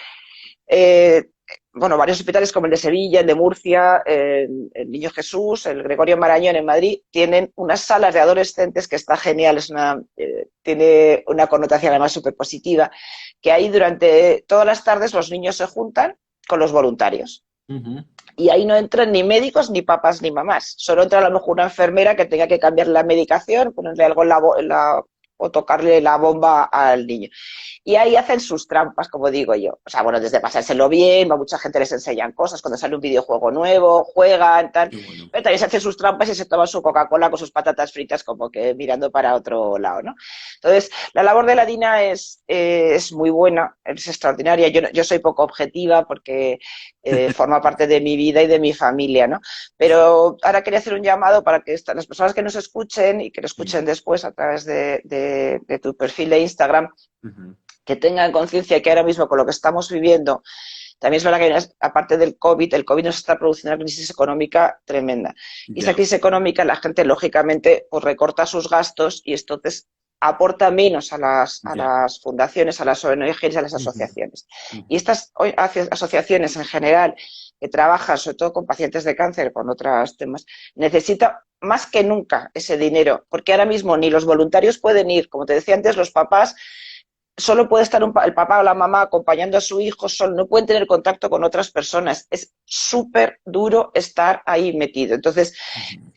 bueno, varios hospitales como el de Sevilla, el de Murcia, el Niño Jesús, el Gregorio Marañón en Madrid, tienen unas salas de adolescentes que está genial, tiene una connotación además súper positiva, que ahí durante todas las tardes los niños se juntan con los voluntarios. Y ahí no entran ni médicos, ni papás, ni mamás. Solo entra a lo mejor una enfermera que tenga que cambiar la medicación, ponerle algo o tocarle la bomba al niño. Y ahí hacen sus trampas, como digo yo. O sea, bueno, desde pasárselo bien, a mucha gente les enseñan cosas, cuando sale un videojuego nuevo, juegan, tal. Bueno. Pero también se hacen sus trampas y se toman su Coca-Cola con sus patatas fritas como que mirando para otro lado, ¿no? Entonces, la labor de la DINA es muy buena, es extraordinaria. Yo soy poco objetiva porque forma parte de mi vida y de mi familia, ¿no? Pero ahora quería hacer un llamado para que las personas que nos escuchen y que lo escuchen después a través de tu perfil de Instagram, que tengan conciencia que ahora mismo con lo que estamos viviendo, también es verdad que aparte del COVID, el COVID nos está produciendo una crisis económica tremenda. Y esa crisis económica, la gente lógicamente pues recorta sus gastos y entonces aporta menos a las fundaciones, a las ONGs y a las asociaciones. Y estas asociaciones en general que trabajan sobre todo con pacientes de cáncer, con otros temas, necesitan más que nunca ese dinero, porque ahora mismo ni los voluntarios pueden ir, como te decía antes, los papás solo puede estar el papá o la mamá acompañando a su hijo, solo no pueden tener contacto con otras personas. Es súper duro estar ahí metido. Entonces,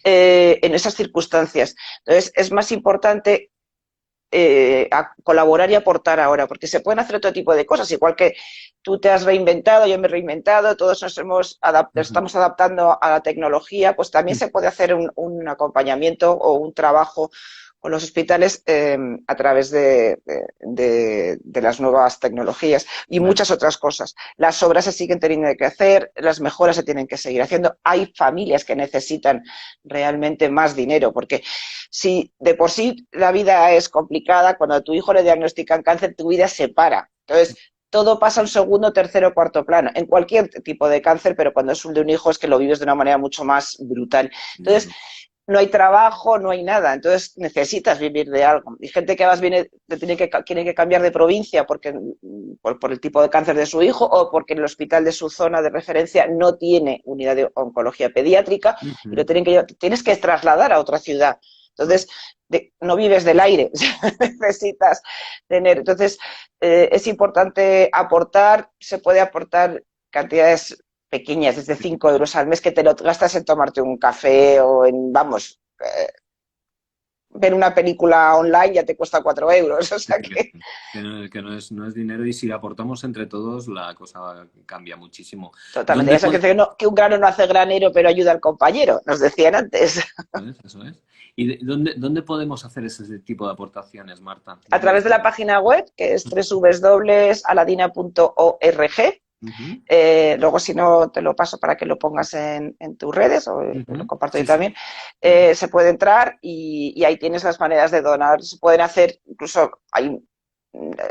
en esas circunstancias. Entonces, es más importante colaborar y aportar ahora, porque se pueden hacer otro tipo de cosas, igual que tú te has reinventado, yo me he reinventado, todos nos estamos adaptando a la tecnología, pues también se puede hacer un acompañamiento o un trabajo con los hospitales a través de las nuevas tecnologías y Claro. muchas otras cosas. Las obras se siguen teniendo que hacer, las mejoras se tienen que seguir haciendo. Hay familias que necesitan realmente más dinero, porque si de por sí la vida es complicada, cuando a tu hijo le diagnostican cáncer, tu vida se para. Entonces, todo pasa a un segundo, tercero, cuarto plano, en cualquier tipo de cáncer, pero cuando es un de un hijo es que lo vives de una manera mucho más brutal. Entonces, Claro. no hay trabajo, no hay nada, entonces necesitas vivir de algo. Hay gente que además tiene que cambiar de provincia por el tipo de cáncer de su hijo o porque el hospital de su zona de referencia no tiene unidad de oncología pediátrica y Ujú. tienes que trasladar a otra ciudad. Entonces, no vives del aire, necesitas tener. Entonces, es importante aportar, se puede aportar cantidades pequeñas, desde 5 euros al mes, que te lo gastas en tomarte un café o en, vamos, ver una película online ya te cuesta 4 euros. O sea que Que no es dinero y si le aportamos entre todos la cosa cambia muchísimo. totalmente. ¿Dónde Ya sabes que, pod- dice que, no, que un grano no hace granero, pero ayuda al compañero, nos decían antes. Eso es, eso es. ¿Y dónde podemos hacer ese tipo de aportaciones, Marta? A través de la página web, que es www.aladina.org. Ujú, Luego, si no, te lo paso para que lo pongas en tus redes o lo ujú. comparto yo Sí, sí. también. Ujú, Se puede entrar y ahí tienes las maneras de donar. Se pueden hacer, incluso hay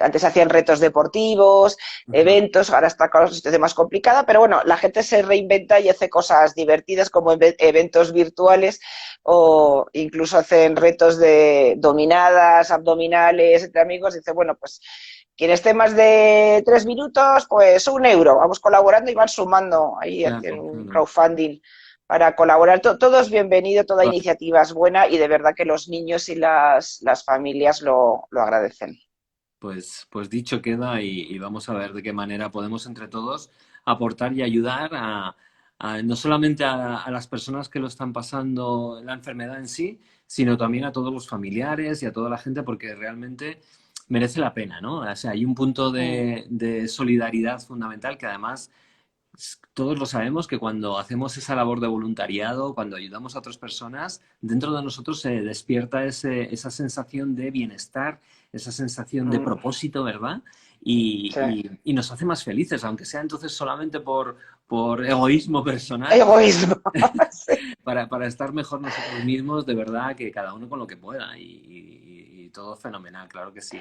antes hacían retos deportivos, ujú. eventos, ahora está claro, la situación más complicada, pero bueno, la gente se reinventa y hace cosas divertidas como eventos virtuales o incluso hacen retos de dominadas, abdominales entre amigos. Dice, bueno, pues quien esté más de 3 minutos, pues 1 euro. Vamos colaborando y van sumando ahí Claro, hacen un claro. crowdfunding para colaborar. Todo es bienvenido, toda Va- iniciativa es buena y de verdad que los niños y las familias lo agradecen. pues dicho queda y vamos a ver de qué manera podemos entre todos aportar y ayudar no solamente a las personas que lo están pasando la enfermedad en sí, sino también a todos los familiares y a toda la gente porque realmente merece la pena, ¿no? O sea, hay un punto Mm. de solidaridad fundamental que además todos lo sabemos que cuando hacemos esa labor de voluntariado, cuando ayudamos a otras personas, dentro de nosotros se despierta esa sensación de bienestar, esa sensación de Mm. propósito, ¿verdad? Sí. Y nos hace más felices, aunque sea entonces solamente por egoísmo personal, Egoísmo. Sí. para estar mejor nosotros mismos, de verdad, que cada uno con lo que pueda. Y todo fenomenal, claro que sí.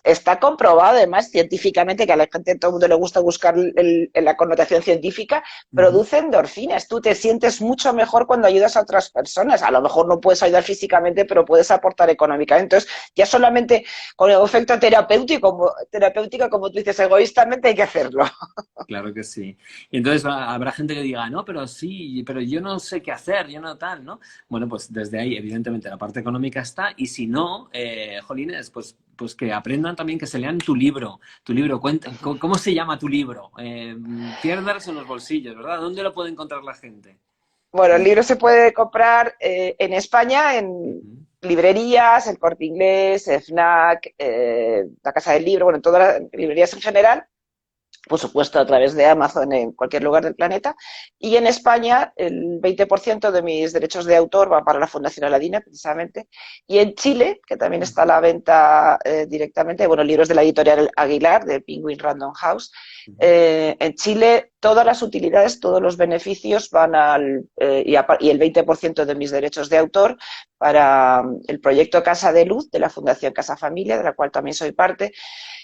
Está comprobado además científicamente que a la gente, todo el mundo le gusta buscar la connotación científica, Ujú. produce endorfinas. Tú te sientes mucho mejor cuando ayudas a otras personas. A lo mejor no puedes ayudar físicamente, pero puedes aportar económicamente. Entonces, ya solamente con el efecto terapéutico, como tú dices, egoístamente hay que hacerlo. Claro que sí. Y entonces habrá gente que diga, no, pero sí, pero yo no sé qué hacer, yo no tal, ¿no? Bueno, pues desde ahí, evidentemente, la parte económica está, y si no, jolines, pues que aprendan también, que se lean tu libro. Tu libro, cuenta, ¿cómo se llama tu libro? Piedras en los bolsillos, ¿verdad? ¿Dónde lo puede encontrar la gente? Bueno, el libro se puede comprar en España en Ujú. librerías, el Corte Inglés, FNAC, la Casa del Libro, bueno, en todas las librerías en general, por supuesto a través de Amazon en cualquier lugar del planeta. Y en España el 20% de mis derechos de autor va para la Fundación Aladina, precisamente. Y en Chile, que también está a la venta directamente, bueno, libros de la editorial Aguilar, de Penguin Random House. Ujú. En Chile todas las utilidades, todos los beneficios van y el 20% de mis derechos de autor para el proyecto Casa de Luz de la Fundación Casa Familia, de la cual también soy parte,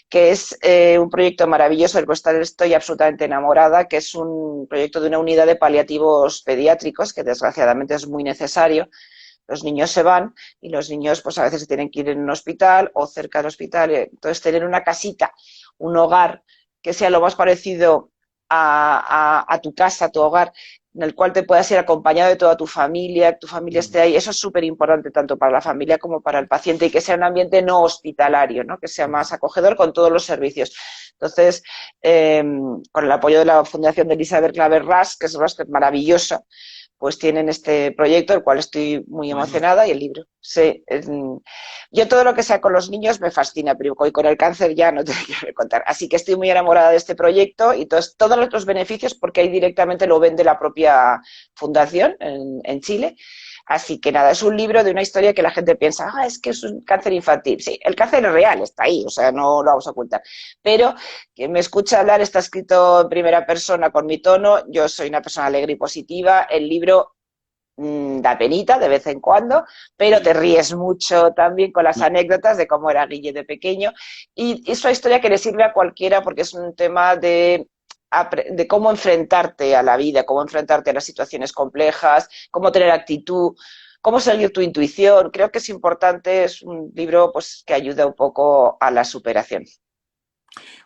que es un proyecto maravilloso del cual estoy absolutamente enamorada, que es un proyecto de una unidad de paliativos pediátricos, que desgraciadamente es muy necesario. Los niños se van y los niños pues a veces se tienen que ir en un hospital o cerca del hospital. Entonces tener una casita, un hogar que sea lo más parecido a tu casa, a tu hogar, en el cual te puedas ir acompañado de toda tu familia esté ahí. Eso es súper importante tanto para la familia como para el paciente y que sea un ambiente no hospitalario, ¿no? Que sea Ujú. más acogedor con todos los servicios. Entonces, con el apoyo de la Fundación de Elizabeth Claver Ras, que es maravillosa, pues tienen este proyecto, el cual estoy muy Bueno, emocionada, y el libro. Sí, yo todo lo que sea con los niños me fascina, pero hoy con el cáncer ya no te quiero contar. Así que estoy muy enamorada de este proyecto y todos los beneficios, porque ahí directamente lo vende la propia fundación en Chile. Así que nada, es un libro de una historia que la gente piensa, ah, es que es un cáncer infantil. Sí, el cáncer es real, está ahí, o sea, no lo vamos a ocultar. Pero quien me escucha hablar está escrito en primera persona con mi tono, yo soy una persona alegre y positiva, el libro da penita de vez en cuando, pero te ríes mucho también con las anécdotas de cómo era Guille de pequeño y es una historia que le sirve a cualquiera porque es un tema de cómo enfrentarte a la vida, cómo enfrentarte a las situaciones complejas, cómo tener actitud, cómo seguir tu intuición. Creo que es importante, es un libro pues, que ayuda un poco a la superación.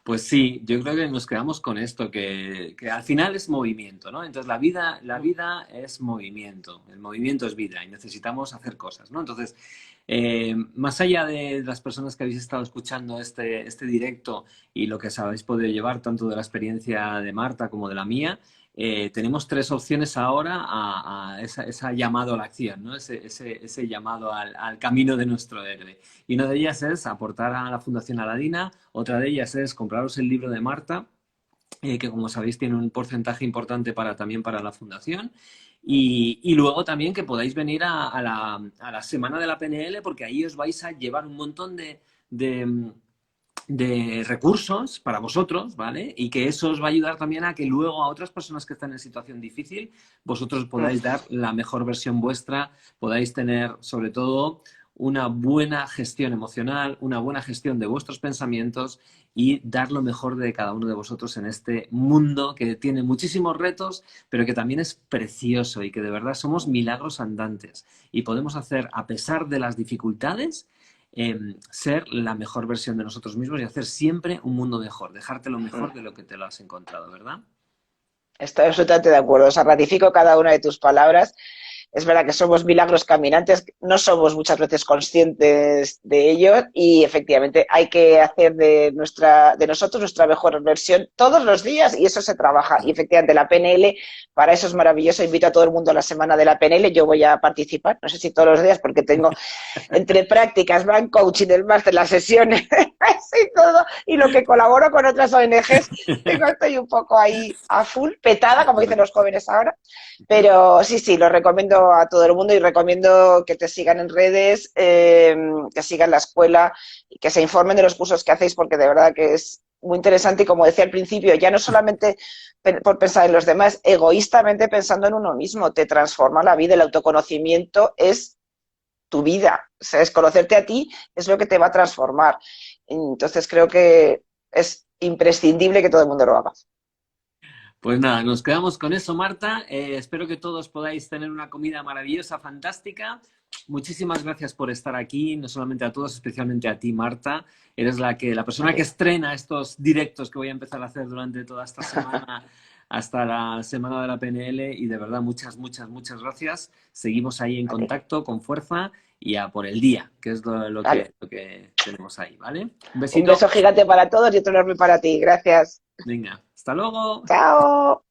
Pues sí, yo creo que nos quedamos con esto, que al final es movimiento, ¿no? Entonces la vida es movimiento, el movimiento es vida y necesitamos hacer cosas, ¿no? Entonces, más allá de las personas que habéis estado escuchando este directo y lo que os habéis podido llevar tanto de la experiencia de Marta como de la mía, tenemos tres opciones ahora a esa llamado a la acción, ¿no? Ese llamado al camino de nuestro héroe. Y una de ellas es aportar a la Fundación Aladina, otra de ellas es compraros el libro de Marta, que como sabéis tiene un porcentaje importante también para la Fundación. Y luego también que podáis venir a la semana de la PNL porque ahí os vais a llevar un montón de de recursos para vosotros, ¿vale? Y que eso os va a ayudar también a que luego a otras personas que están en situación difícil, vosotros podáis dar la mejor versión vuestra, podáis tener sobre todo una buena gestión emocional, una buena gestión de vuestros pensamientos y dar lo mejor de cada uno de vosotros en este mundo que tiene muchísimos retos, pero que también es precioso y que de verdad somos milagros andantes y podemos hacer, a pesar de las dificultades, ser la mejor versión de nosotros mismos y hacer siempre un mundo mejor, dejarte lo mejor de lo que te lo has encontrado, ¿verdad? Estoy absolutamente de acuerdo. O sea, ratifico cada una de tus palabras. Es verdad que somos milagros caminantes, no somos muchas veces conscientes de ello y efectivamente hay que hacer de nosotros nuestra mejor versión todos los días y eso se trabaja. Y efectivamente la PNL, para eso es maravilloso. Invito a todo el mundo a la semana de la PNL. Yo voy a participar, no sé si todos los días, porque tengo entre prácticas, van coaching, el máster, las sesiones y todo, y lo que colaboro con otras ONGs, estoy un poco ahí a full, petada, como dicen los jóvenes ahora. Pero sí, sí, lo recomiendo a todo el mundo y recomiendo que te sigan en redes, que sigan la escuela y que se informen de los cursos que hacéis porque de verdad que es muy interesante y como decía al principio, ya no solamente por pensar en los demás, egoístamente pensando en uno mismo, te transforma la vida, el autoconocimiento es tu vida, o sea, es conocerte a ti, es lo que te va a transformar. Entonces creo que es imprescindible que todo el mundo lo haga. Pues nada, nos quedamos con eso, Marta. Espero que todos podáis tener una comida maravillosa, fantástica. Muchísimas gracias por estar aquí, no solamente a todos, especialmente a ti, Marta. Eres la persona que estrena estos directos que voy a empezar a hacer durante toda esta semana hasta la semana de la PNL y de verdad muchas, muchas, muchas gracias. Seguimos ahí en contacto con fuerza y a por el día, que es Vale. lo que tenemos ahí, ¿vale? Un Un besito. beso gigante para todos y otro enorme para ti. Gracias. Venga, hasta luego. Chao.